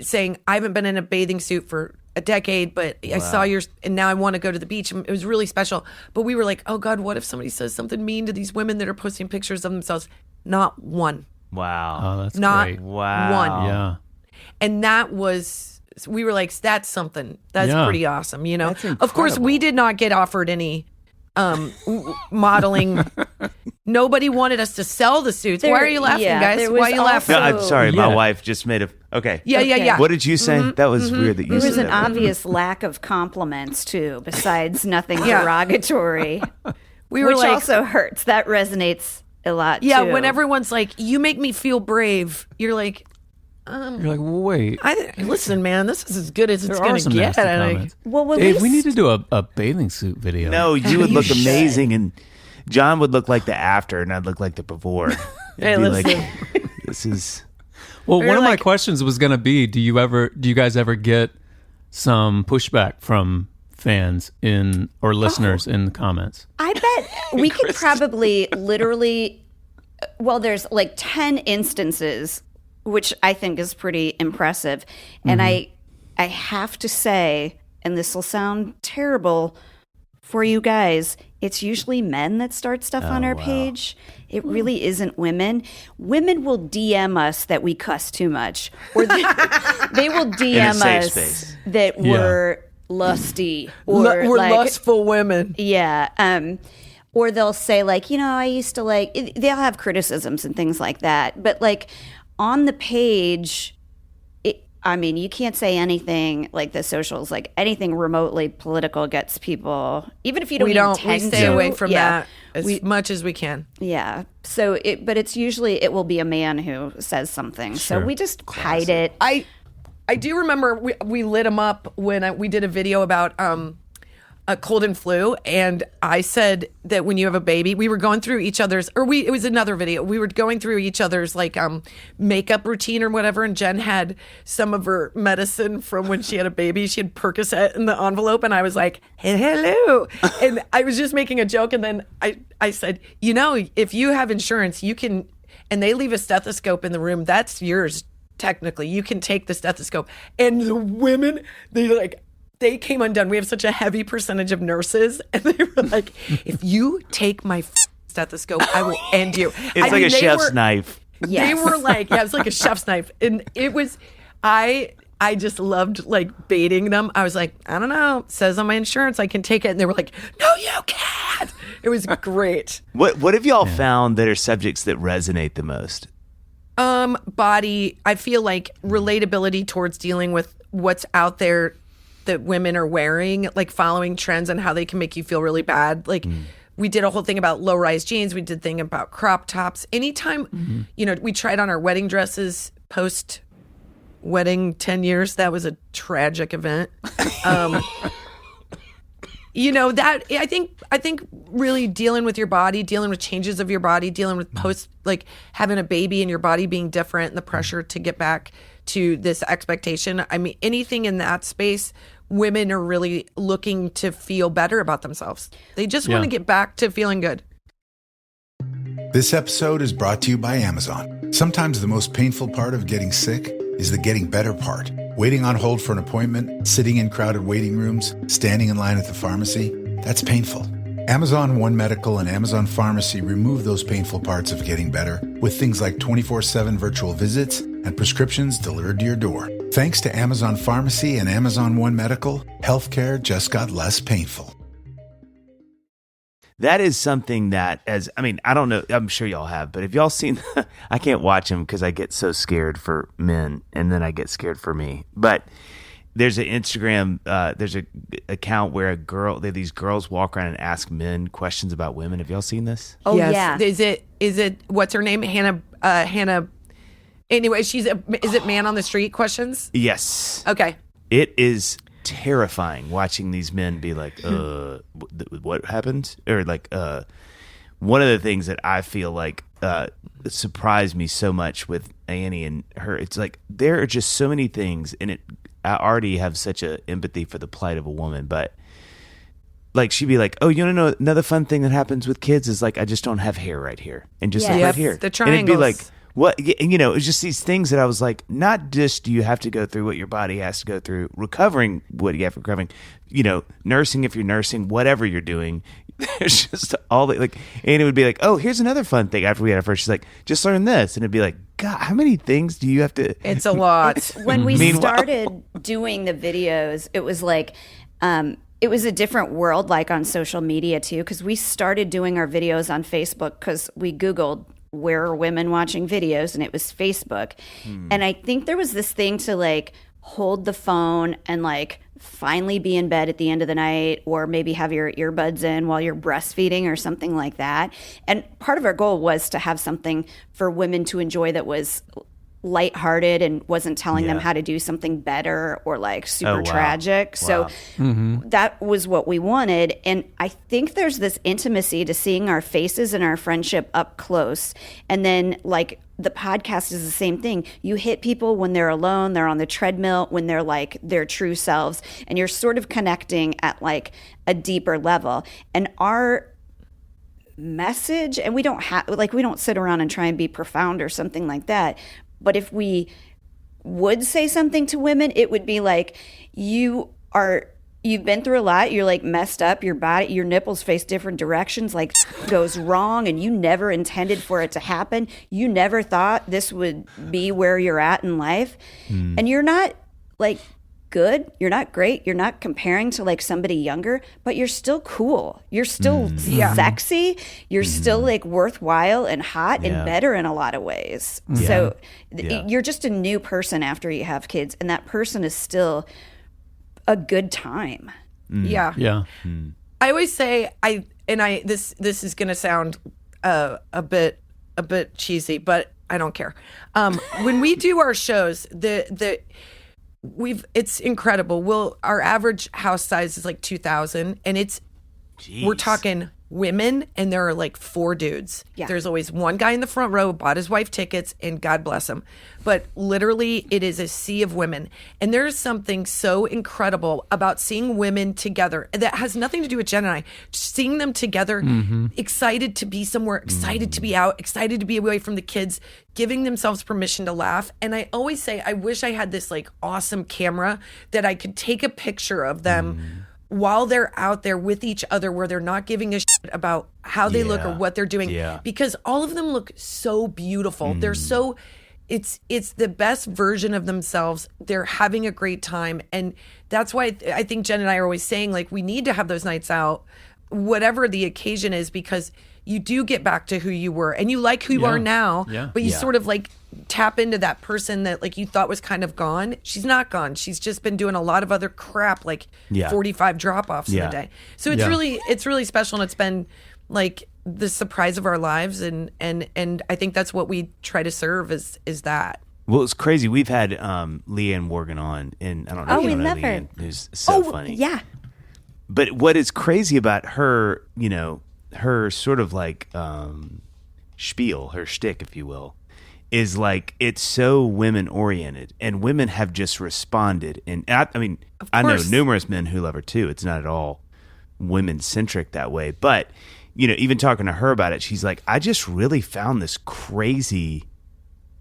saying, I haven't been in a bathing suit for a decade, but I saw yours and now I want to go to the beach. And it was really special. But we were like, oh God, what if somebody says something mean to these women that are posting pictures of themselves? Not one. Wow. Oh, that's Not great. one. Yeah. And we were like, that's something. That's pretty awesome, That's Of course, we did not get offered any modeling. Nobody wanted us to sell the suits. Why are you laughing, guys? Why are you laughing? No, I'm sorry. My wife just made okay. Yeah. What did you say? That was weird that you There said was an that. obvious lack of compliments too, besides nothing derogatory. We were which like, also hurts. That resonates a lot. yeah, too. when everyone's like, you make me feel brave, you're like, You're like, well, wait. listen, man, this is as good as it's There going are to some get. nasty Like, comments. Well, when Dave, we need to do a bathing suit video. No, you would look amazing, and John would look like the after, and I'd look like the before. Hey, It'd be listen. like, this is. Well, one of my like- questions was going to be, do you guys ever get some pushback from fans or listeners in the comments? I bet we could probably literally, there's like 10 instances, which I think is pretty impressive. And I have to say, and this will sound terrible for you guys, it's usually men that start stuff on our page. It really isn't women. Women will DM us that we cuss too much, or they will DM safe us space. that we're lusty, or we're like, lustful women. yeah. Or they'll say like, I used to like, they'll have criticisms and things like that. But like on the page, you can't say anything like the socials, like anything remotely political gets people, even if you don't We intend stay to. away from Yeah. that as much as we can. Yeah. So but it's usually, it will be a man who says something. So we just hide it. I do remember we lit him up when we did a video about a cold and flu, and I said that when you have a baby, we were going through each other's, it was another video. We were going through each other's like makeup routine or whatever, and Jen had some of her medicine from when she had a baby. She had Percocet in the envelope, and I was like, hey, hello. And I was just making a joke, and then I said, if you have insurance, you can, and they leave a stethoscope in the room, that's yours. Technically, you can take the stethoscope. And the women, they came undone. We have such a heavy percentage of nurses, and they were like, if you take my stethoscope, I will end you. It's like a chef's knife. They were like, it was like a chef's knife. And it was, I just loved like baiting them. I was like, I don't know, it says on my insurance I can take it. And they were like, no, you can't. It was great. What have y'all found that are subjects that resonate the most? Body, I feel like relatability towards dealing with what's out there that women are wearing, like following trends and how they can make you feel really bad. Like we did a whole thing about low-rise jeans. We did a thing about crop tops. Anytime, we tried on our wedding dresses post-wedding 10 years. That was a tragic event. That I think really dealing with your body, dealing with changes of your body, dealing with like having a baby and your body being different and the pressure to get back to this expectation. I mean, anything in that space, women are really looking to feel better about themselves. They just want to get back to feeling good. This episode is brought to you by Amazon. Sometimes the most painful part of getting sick is the getting better part. Waiting on hold for an appointment, sitting in crowded waiting rooms, standing in line at the pharmacy, that's painful. Amazon One Medical and Amazon Pharmacy remove those painful parts of getting better with things like 24/7 virtual visits and prescriptions delivered to your door. Thanks to Amazon Pharmacy and Amazon One Medical, healthcare just got less painful. that is something that, I don't know, I'm sure y'all have, but have y'all seen, I can't watch them because I get so scared for men and then I get scared for me. But there's an Instagram, there's an account where these girls walk around and ask men questions about women. Have y'all seen this? Oh, Yes. yeah. Is it, what's her name? Hannah. Anyway, is it man on the street questions? Yes. Okay. It is terrifying watching these men be like, what happened? Or like, one of the things that I feel like surprised me so much with Annie and her, it's like there are just so many things, and I already have such a empathy for the plight of a woman, but like she'd be like, oh, you want to know another fun thing that happens with kids is like I just don't have hair right here, and just like right here, the and it'd be triangles. like, what? And it's just these things that I was like, not just do you have to go through what your body has to go through, recovering what you have for recovering, nursing if you're nursing, whatever you're doing. There's just all the, like, Annie would be like, oh, here's another fun thing after we had our first. She's like, just learn this. And it'd be like, God, how many things do you have to? It's a lot. When we started doing the videos, it was like, it was a different world, like on social media too, because we started doing our videos on Facebook because we Googled where are women watching videos, and it was Facebook. And I think there was this thing to like hold the phone and like finally be in bed at the end of the night, or maybe have your earbuds in while you're breastfeeding or something like that. And part of our goal was to have something for women to enjoy that was lighthearted and wasn't telling them how to do something better or like super tragic. So that was what we wanted. And I think there's this intimacy to seeing our faces and our friendship up close. And then like the podcast is the same thing. You hit people when they're alone, they're on the treadmill, when they're like their true selves, and you're sort of connecting at like a deeper level. And our message, and we don't sit around and try and be profound or something like that. But if we would say something to women, it would be like, you've been through a lot, you're like messed up, your body, your nipples face different directions, like goes wrong, and you never intended for it to happen. You never thought this would be where you're at in life. And you're not like good, you're not great, you're not comparing to like somebody younger, but you're still cool. You're still sexy. You're still like worthwhile and hot and better in a lot of ways. So you're just a new person after you have kids, and that person is still a good time. Yeah. I always say this is going to sound a bit cheesy, but I don't care. When we do our shows, it's incredible. Our average house size is like 2,000, and we're talking women, and there are like 4 dudes. Yeah. There's always one guy in the front row, bought his wife tickets, and God bless him. But literally, it is a sea of women. And there's something so incredible about seeing women together that has nothing to do with Jen and I. Just seeing them together, excited to be somewhere, excited to be out, excited to be away from the kids, giving themselves permission to laugh. And I always say, I wish I had this like awesome camera that I could take a picture of them while they're out there with each other, where they're not giving a shit about how they look or what they're doing, because all of them look so beautiful. They're so, it's the best version of themselves. They're having a great time. And that's why I think Jen and I are always saying, like, we need to have those nights out, whatever the occasion is, because you do get back to who you were, and you like who you are now, but you sort of like tap into that person that like you thought was kind of gone. She's not gone. She's just been doing a lot of other crap, like 45 drop-offs in a day. So it's really special, and it's been like the surprise of our lives, and I think that's what we try to serve is that. Well, it's crazy. We've had Leanne Morgan on, and I don't know if you know Leanne, who's so funny. Yeah. But what is crazy about her, her sort of like spiel, her shtick, if you will, is like it's so women oriented, and women have just responded. And I know numerous men who love her too. It's not at all women centric that way. But even talking to her about it, she's like, I just really found this crazy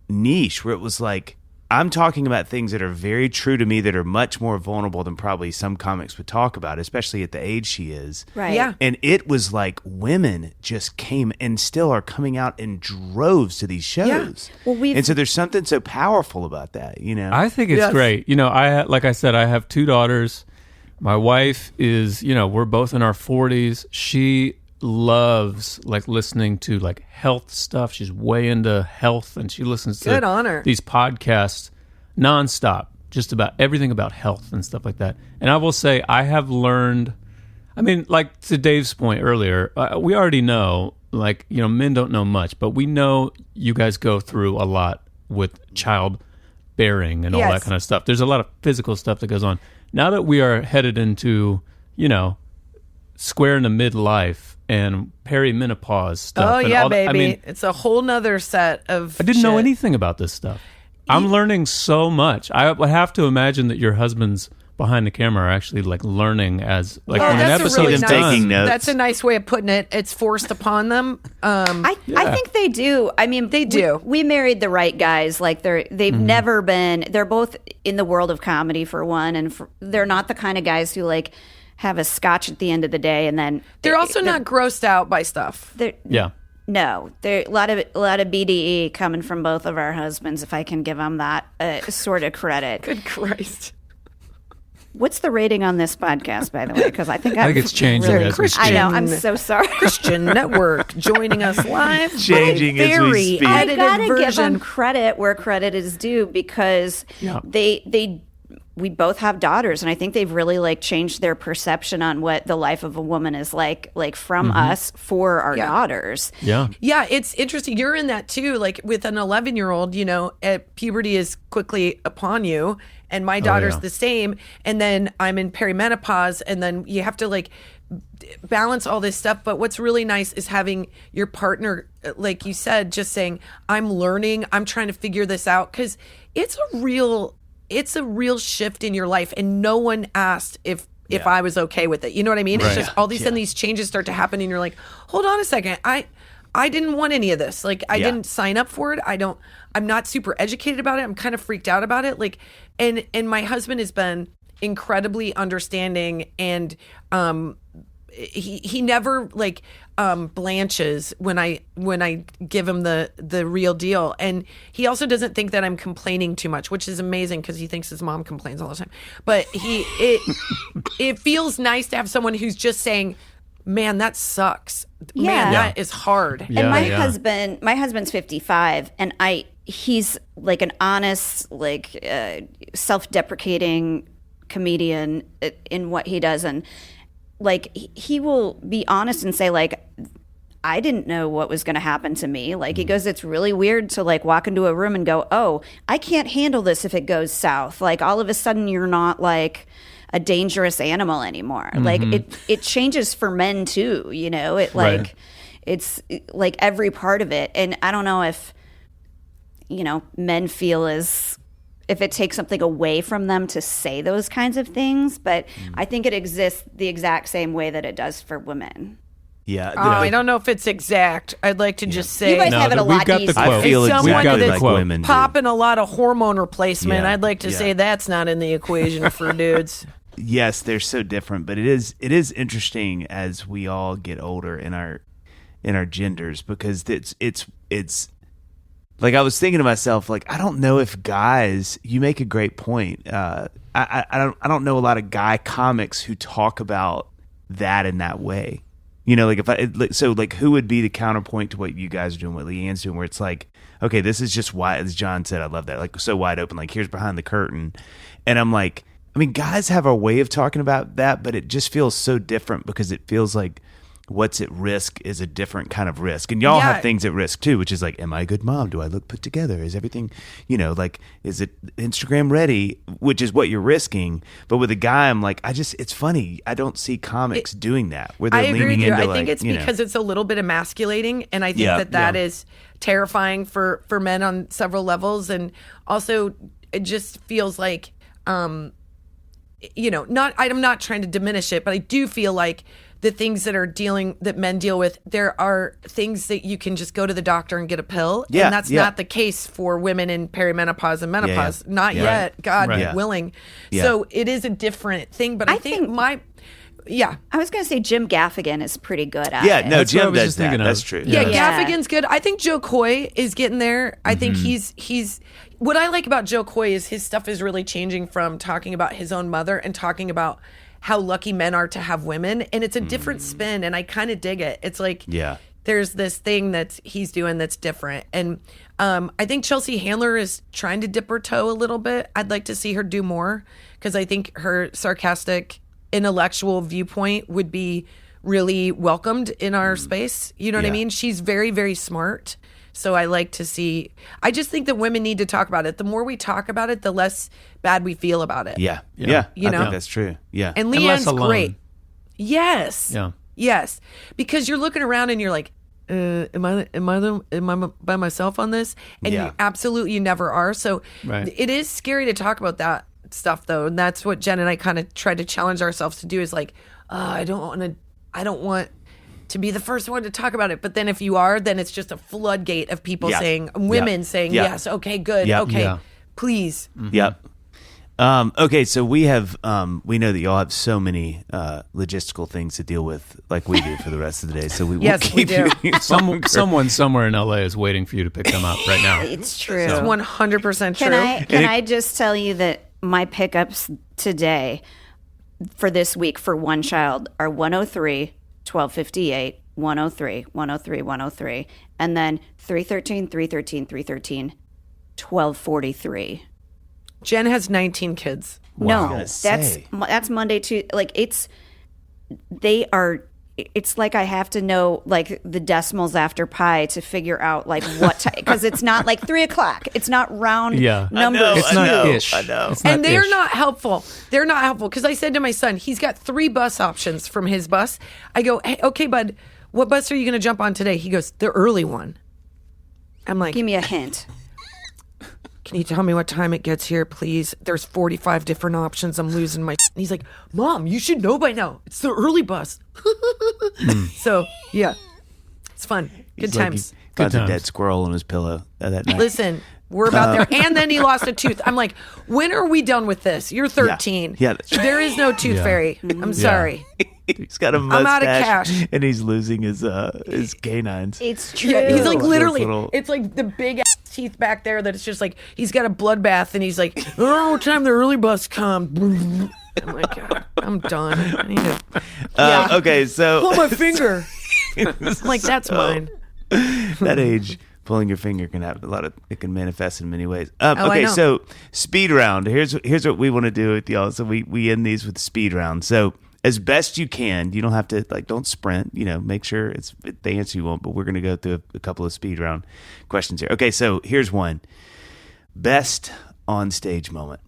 niche where it was like, I'm talking about things that are very true to me, that are much more vulnerable than probably some comics would talk about, especially at the age she is. Right. Yeah. And it was like women just came and still are coming out in droves to these shows. Yeah. Well, and so there's something so powerful about that, I think it's great. Like I said, I have 2 daughters. My wife is, we're both in our 40s. She loves like listening to like health stuff. She's way into health, and she listens Good to on her. these podcasts nonstop, just about everything about health and stuff like that. And I will say, I have learned. I mean, like to Dave's point earlier, we already know, like, you know, men don't know much, but we know you guys go through a lot with childbearing and all that kind of stuff. There's a lot of physical stuff that goes on. Now that we are headed into, you know, square into midlife and perimenopause stuff. Oh, and yeah, all that, baby. I mean, it's a whole nother set of I didn't know shit. anything about this stuff. I'm learning so much. I would have to imagine that your husbands behind the camera are actually like learning as like when an that's a episode really is nice, taking done. notes. That's a nice way of putting it. It's forced upon them. I think they do. I mean, They do. We married the right guys. Like they've never been. They're both in the world of comedy for one, and they're not the kind of guys who like have a scotch at the end of the day and then They're also not grossed out by stuff. Yeah. No, there a lot of BDE coming from both of our husbands. If I can give them that sort of credit. Good Christ. What's the rating on this podcast, by the way? Because I think it's changing Really, as we speak. I know. I'm so sorry. Christian Network joining us live. Changing by as we very speak. I edited gotta give version. them credit where credit is due because we both have daughters, and I think they've really like changed their perception on what the life of a woman is like from us for our daughters. Yeah. Yeah, it's interesting. You're in that too. Like with an 11-year-old, you know, puberty is quickly upon you, and my daughter's the same. And then I'm in perimenopause, and then you have to like balance all this stuff. But what's really nice is having your partner, like you said, just saying, "I'm learning. I'm trying to figure this out," because it's a real shift in your life, and no one asked if I was okay with it. You know what I mean? It's just all of a sudden these changes start to happen, and you're like, hold on a second, I didn't want any of this. Like I didn't sign up for it. I'm not super educated about it. I'm kind of freaked out about it. Like, and my husband has been incredibly understanding, and he never like blanches when I give him the real deal. And he also doesn't think that I'm complaining too much, which is amazing because he thinks his mom complains all the time. But it feels nice to have someone who's just saying, man, that sucks. Man, that is hard. Yeah, And my husband's 55, and he's like an honest, like self-deprecating comedian in what he does, and like he will be honest and say like, I didn't know what was going to happen to me. Like he goes, it's really weird to like walk into a room and go, oh, I can't handle this if it goes south. Like all of a sudden you're not like a dangerous animal anymore. Like it changes for men too, you know, it like, it's like every part of it. And I don't know if, you know, men feel if it takes something away from them to say those kinds of things, but I think it exists the exact same way that it does for women. Yeah. I don't know if it's exact. I'd like to just say, You guys have it a lot easier. I feel As someone exactly that's like women do. popping a lot of hormone replacement, Yeah, I'd like to say that's not in the equation for dudes. Yes, they're so different, but it is interesting as we all get older in our genders, because it's like I was thinking to myself, like I don't know if guys. You make a great point. I don't know a lot of guy comics who talk about that in that way. You know, like who would be the counterpoint to what you guys are doing, what Leanne's doing, where it's like, okay, this is just why, as John said, I love that, like so wide open, like here's behind the curtain, and I'm like, I mean, guys have a way of talking about that, but it just feels so different because it feels like what's at risk is a different kind of risk. And y'all have things at risk too, which is like, am I a good mom? Do I look put together? Is everything, you know, like, is it Instagram ready? Which is what you're risking. But with a guy, I'm like, it's funny. I don't see comics doing that where they're I agree leaning with you. into I think it's because it's a little bit emasculating, and I think that is terrifying for men on several levels. And also it just feels like, you know, I'm not trying to diminish it, but I do feel like the things that men deal with, there are things that you can just go to the doctor and get a pill. Yeah, and that's not the case for women in perimenopause and menopause. Not yet, God willing. Yeah. So it is a different thing, but I think I was going to say Jim Gaffigan is pretty good at Yeah, it. no, That's what I Jim was does just that. thinking of. That's true. Yeah, Yeah. Gaffigan's good. I think Joe Coy is getting there. I think he's what I like about Joe Coy is his stuff is really changing from talking about his own mother and talking about how lucky men are to have women, and it's a different spin, and I kind of dig it. It's like there's this thing that he's doing that's different, and I think Chelsea Handler is trying to dip her toe a little bit. I'd like to see her do more because I think her sarcastic, intellectual viewpoint would be really welcomed in our space. You know what I mean? She's very, very smart. So I like to see, I just think that women need to talk about it. The more we talk about it, the less bad we feel about it. Yeah. You I know? think that's true. Yeah. And Leanne's great. Yes. Yeah. Yes. Because you're looking around and you're like, am I by myself on this? And you absolutely never are. So it is scary to talk about that stuff though. And that's what Jen and I kind of tried to challenge ourselves to do is like, I don't want to be the first one to talk about it. But then if you are, then it's just a floodgate of people saying, women saying, yes, okay, good, okay, please. Mm-hmm. Yep. Okay, so we have, we know that y'all have so many logistical things to deal with, like we do for the rest of the day. So we will keep you Someone somewhere in LA is waiting for you to pick them up right now. It's true. It's 100% true. Can I just tell you that my pickups today for this week for one child are 103, 1258, 103, 103, 103, and then 313, 313, 313, 1243. Jen has 19 kids. No, that's Monday to it's like I have to know like the decimals after pi to figure out like what because it's not like 3:00. It's not round numbers. It's not ish. I know. And they're not helpful. They're not helpful because I said to my son, he's got 3 bus options from his bus. I go, hey, okay, bud, what bus are you going to jump on today? He goes, the early one. I'm like, give me a hint. Can you tell me what time it gets here, please? There's 45 different options. I'm losing my... And he's like, Mom, you should know by now. It's the early bus. So, yeah. It's fun. Good times. Got a dead squirrel on his pillow that night. Listen, we're about there. And then he lost a tooth. I'm like, when are we done with this? You're 13. Yeah, that's right. There is no tooth fairy. I'm sorry. He's got a mustache. I'm out of cash. And he's losing his canines. It's true. Yeah, he's like literally, little... it's like the big ass teeth back there that it's just like, he's got a bloodbath and he's like, I don't know what time the early bus comes. I'm like, God, I'm done. I need to. Okay, so. Pull my finger. I'm like, that's mine. That age, pulling your finger can have it can manifest in many ways. Okay, I know. So speed round. Here's what we want to do with y'all. So we end these with speed round. So as best you can, you don't have to don't sprint. Make sure it's the answer you want. But we're gonna go through a couple of speed round questions here. Okay, so here's one: best on stage moment.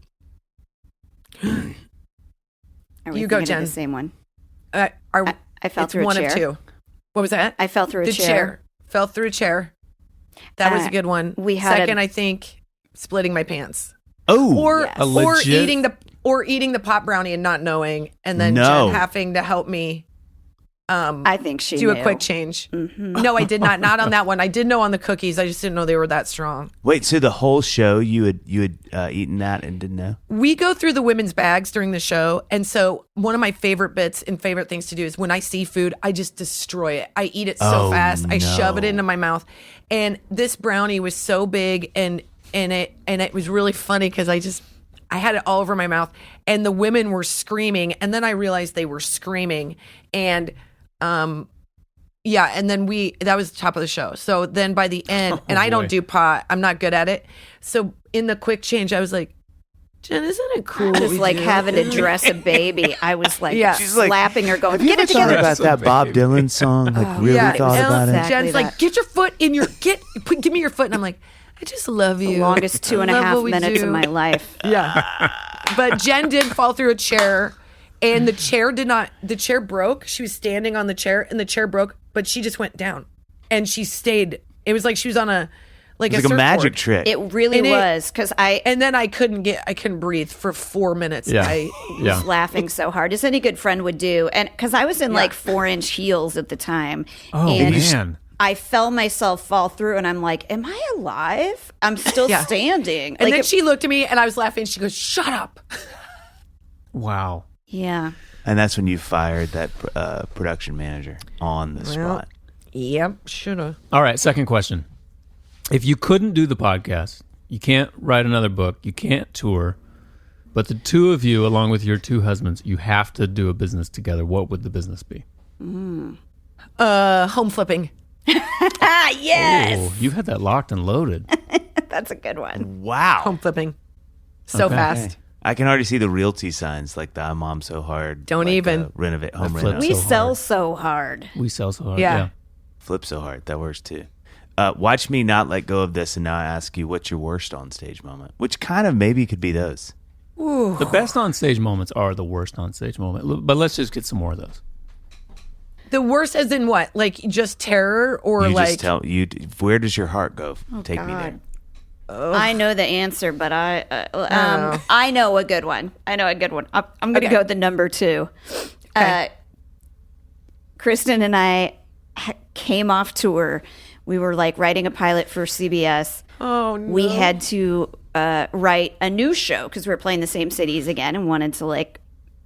Are we You go, thinking Jen. of the same one? I fell it's through a one chair. of two. What was that? I fell through a the chair. Fell through a chair. That was a good one. We had second, I think, splitting my pants. Oh, Or yes. or eating the pot brownie and not knowing, and then No. Jen having to help me. I think she do knew. a quick change. No, I did not. Not on that one. I did know on the cookies. I just didn't know they were that strong. Wait, so the whole show you had eaten that and didn't know? We go through the women's bags during the show, and so one of my favorite bits and favorite things to do is when I see food, I just destroy it. I eat it so fast. I shove it into my mouth, and this brownie was so big, and it was really funny because I had it all over my mouth, and the women were screaming, and then I realized they were screaming, and and then that was the top of the show. So then by the end, and I don't do pot, I'm not good at it. So in the quick change, I was like, Jen, isn't it cool? Just like having to dress a baby. I was like She's slapping her, going, Have you "Get ever it together." thought about that Bob Dylan song? Like really thought about it? Exactly Jen's like, that. get your foot in your give me your foot, and I'm like, I just love you. The longest 2.5 minutes do. of my life. Yeah. But Jen did fall through a chair, and the chair broke. She was standing on the chair, and the chair broke, but she just went down, and she stayed. It was like she was on a It's like a magic trick. It really was because and then I couldn't breathe for 4 minutes. Yeah. I was laughing so hard, as any good friend would do, and because I was in like 4-inch heels at the time. Oh, and man. I felt myself fall through, and I'm like, "Am I alive? I'm still standing." And like then she looked at me, and I was laughing. She goes, "Shut up." Wow. yeah. And that's when you fired that production manager on the spot. Yep, shoulda. All right, second question. If you couldn't do the podcast, you can't write another book, you can't tour, But the two of you, along with your two husbands, you have to do a business together. What would the business be? Home flipping. Yes. Oh, you had that locked and loaded. That's a good one. Wow. Home flipping. So Okay. fast. I can already see the realty signs, like the "Mom So Hard." Don't even. renovate home flip reno. We so sell hard. so hard. We sell so hard. Yeah. Flip so hard. That works too. Watch me not let go of this, and now I ask you, what's your worst on stage moment? Which kind of maybe could be those. The best on stage moments are the worst on stage moment. But let's just get some more of those. The worst as in what? Like just terror or You like just tell you. Where does your heart go? Take me there. God. I know the answer, but I know a good one. I'm going to go with the number 2. Kristin and I came off tour. We were like writing a pilot for CBS. Oh no. We had to write a new show because we were playing the same cities again and wanted to like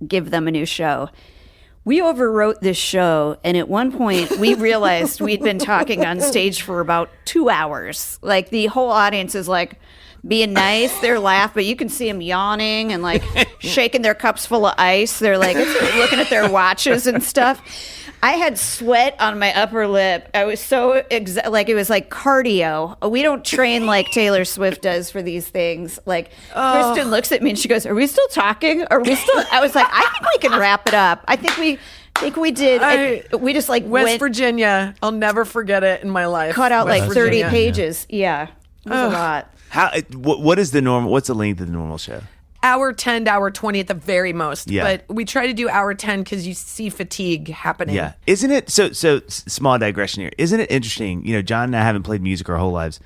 give them a new show. We overwrote this show, and at one point we realized we'd been talking on stage for about 2 hours. Like the whole audience is like being nice, they're laughing, but you can see them yawning and like shaking their cups full of ice. They're like looking at their watches and stuff. I had sweat on my upper lip. I was so like it was like cardio. We don't train like Taylor Swift does for these things. Like Kristin looks at me and she goes, "Are we still talking? Are we still?" I was like, "I think we can wrap it up." I think we did. We just like West Virginia. I'll never forget it in my life. cut out West like Virginia. 30 pages. Yeah, it was a lot. How? What is the normal? What's the length of the normal show? Hour 10 to hour 20 at the very most. Yeah. But we try to do hour 10 because you see fatigue happening. Yeah, isn't it? So small digression here. Isn't it interesting? You know, John and I haven't played music our whole lives.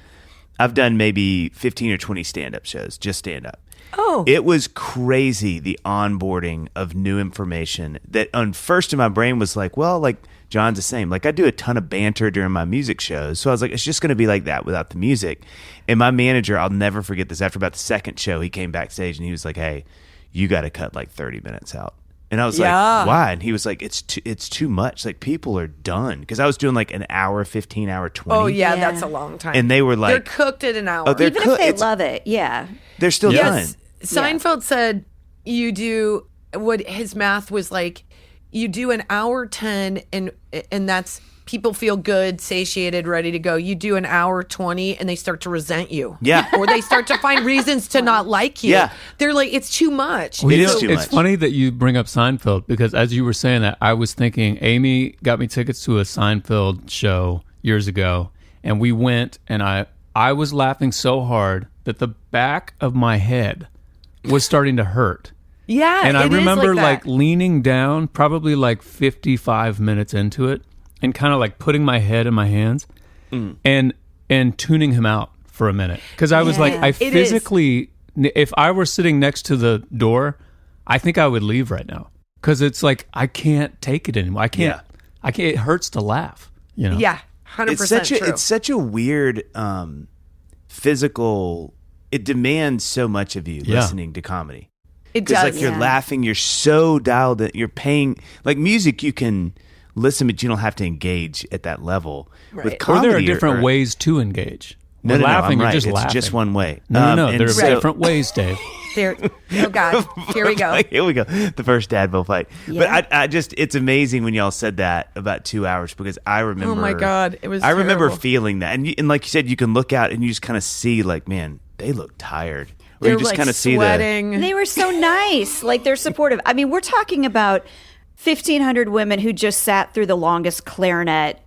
I've done maybe 15 or 20 stand-up shows, just stand-up. Oh. It was crazy, the onboarding of new information that first in my brain was like, well, like John's the same. Like I do a ton of banter during my music shows. So I was like, it's just going to be like that without the music. And my manager, I'll never forget this. After about the second show, he came backstage and he was like, hey, you got to cut like 30 minutes out. And I was like, why? And he was like, it's too much. Like people are done. Because I was doing like an hour, 15 hour, 20. Oh, yeah, Yeah. that's a long time. And they were like, they're cooked at an hour. Oh, they're Even cooked. if they love it, yeah. They're still done. Seinfeld said you do what his math was like. You do an hour 10 and that's people feel good, satiated, ready to go. You do an hour 20 and they start to resent you. Yeah. Or they start to find reasons to not like you. Yeah. They're like, it's too much. It is too It's much. funny that you bring up Seinfeld because as you were saying that, I was thinking Amy got me tickets to a Seinfeld show years ago, and we went, and I was laughing so hard that the back of my head was starting to hurt. Yeah. And I it is remember like, that. leaning down, probably like 55 minutes into it, and kind of like putting my head in my hands and tuning him out for a minute. Because I was like, I physically, if I were sitting next to the door, I think I would leave right now. Because it's like, I can't take it anymore. I can't, it hurts to laugh, you know? Yeah. 100% true. It's such a weird physical, it demands so much of you listening to comedy. It Because does. like you're laughing, you're so dialed in, you're paying, like music you can listen, but you don't have to engage at that level. Right. With Or comedy, there are different ways to engage. No, With no, laughing, I'm right. you're just It's laughing. just one way. No, and there are so- different ways, Dave. There. Oh, God. Here we go. Here we go. The first Dadville fight. Yeah. But I just, it's amazing when y'all said that about 2 hours because I remember. Oh, my God. It was I remember terrible. feeling that. And like you said, you can look out and you just kind of see like, man, they look tired. Or They're you just like kind of see sweating. They were so nice. Like they're supportive. I mean, we're talking about 1,500 women who just sat through the longest clarinet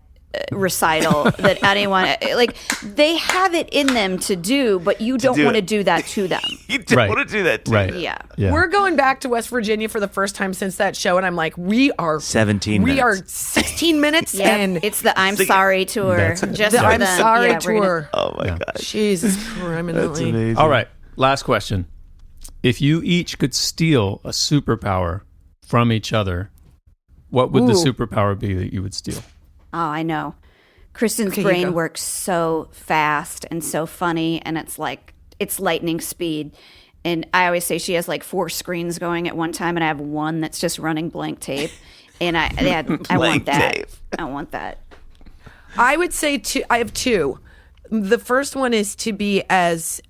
recital that anyone, like they have it in them to do, but you don't do want to it. do that to them. You don't Right. want to do that. Right. Yeah. We're going back to West Virginia for the first time since that show, and I'm like, we are 17 We minutes. are 16 minutes Yeah, in. it's the I'm Sorry tour. Just the for I'm them. sorry Yeah, we're gonna- tour. Oh my gosh. Jesus That's criminally. amazing. All right, last question. If you each could steal a superpower from each other, what would the Ooh. superpower be that you would steal? Oh, I know. Kristen's Okay, you brain go. works so fast and so funny, and it's like it's lightning speed. And I always say she has like 4 screens going at one time, and I have one that's just running blank tape. And I want Blank that. tape. I want that. I would say I have 2. The first one is to be as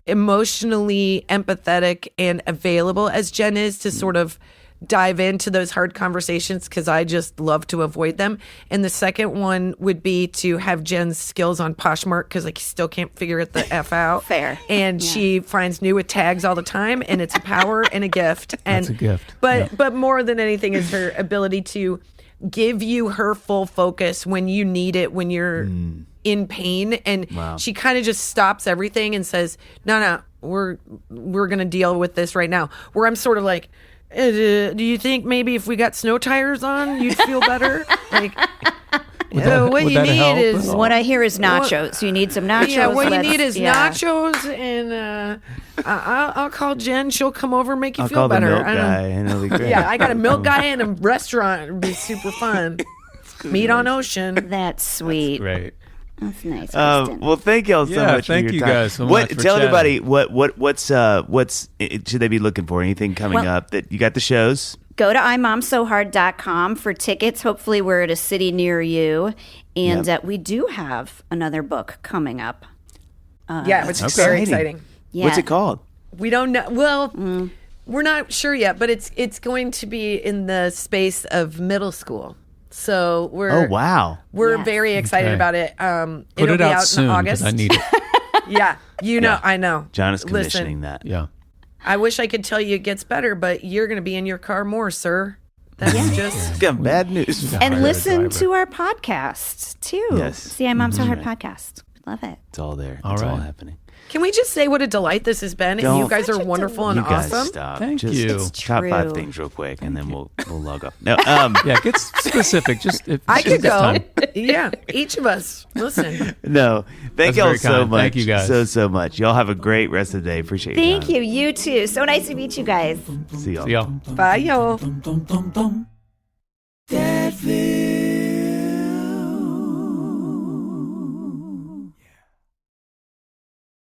emotionally empathetic and available as Jen is to sort of dive into those hard conversations, because I just love to avoid them. And the second one would be to have Jen's skills on Poshmark, because like still can't figure it the F out. Fair. And she finds new with tags all the time, and it's a power and a gift. And That's a gift. But more than anything is her ability to give you her full focus when you need it, when you're in pain. And she kind of just stops everything and says, no, we're going to deal with this right now. Where I'm sort of like, do you think maybe if we got snow tires on, you'd feel better? Like, what you need is... What I hear is nachos. You need some nachos. Yeah, what you need is nachos, and I'll call Jen. She'll come over and make you I'll feel call better. the milk guy, and it'll be great. Yeah, I got a milk guy in a restaurant. It'd be super fun. Meet on Ocean. That's sweet. Great. That's nice, Kristin. Well, thank y'all so much. Thank for your you time. guys so much for Tell chatting. everybody what's should they be looking for? Anything coming up that you got the shows? Go to iMOMSOHARD.com for tickets. Hopefully, we're at a city near you. And we do have another book coming up. Which is very exciting. Yeah. What's it called? We don't know. Well, we're not sure yet, but it's going to be in the space of middle school. So we're we're very excited about it. Put It'll it be out out soon, in 'cause August. I need it. Yeah, I know. John is commissioning that. Yeah. I wish I could tell you it gets better, but you're going to be in your car more, sir. That's just Got bad news. And listen to our podcast, too. Yes. It's the iMOMSOHARD podcast. Love it. It's all there. All it's all right. happening. Can we just say what a delight this has been? And you guys are wonderful and You guys awesome. stop. Thank Just you. It's top true. 5 things real quick, and then we'll log off. No, Yeah, get specific. Just if I could go. time. Yeah, each of us. Listen. no. Thank That's y'all very so kind. much. Thank you guys. So much. Y'all have a great rest of the day. Appreciate your Thank time. you. You too. So nice to meet you guys. See y'all. See y'all. Bye, y'all. That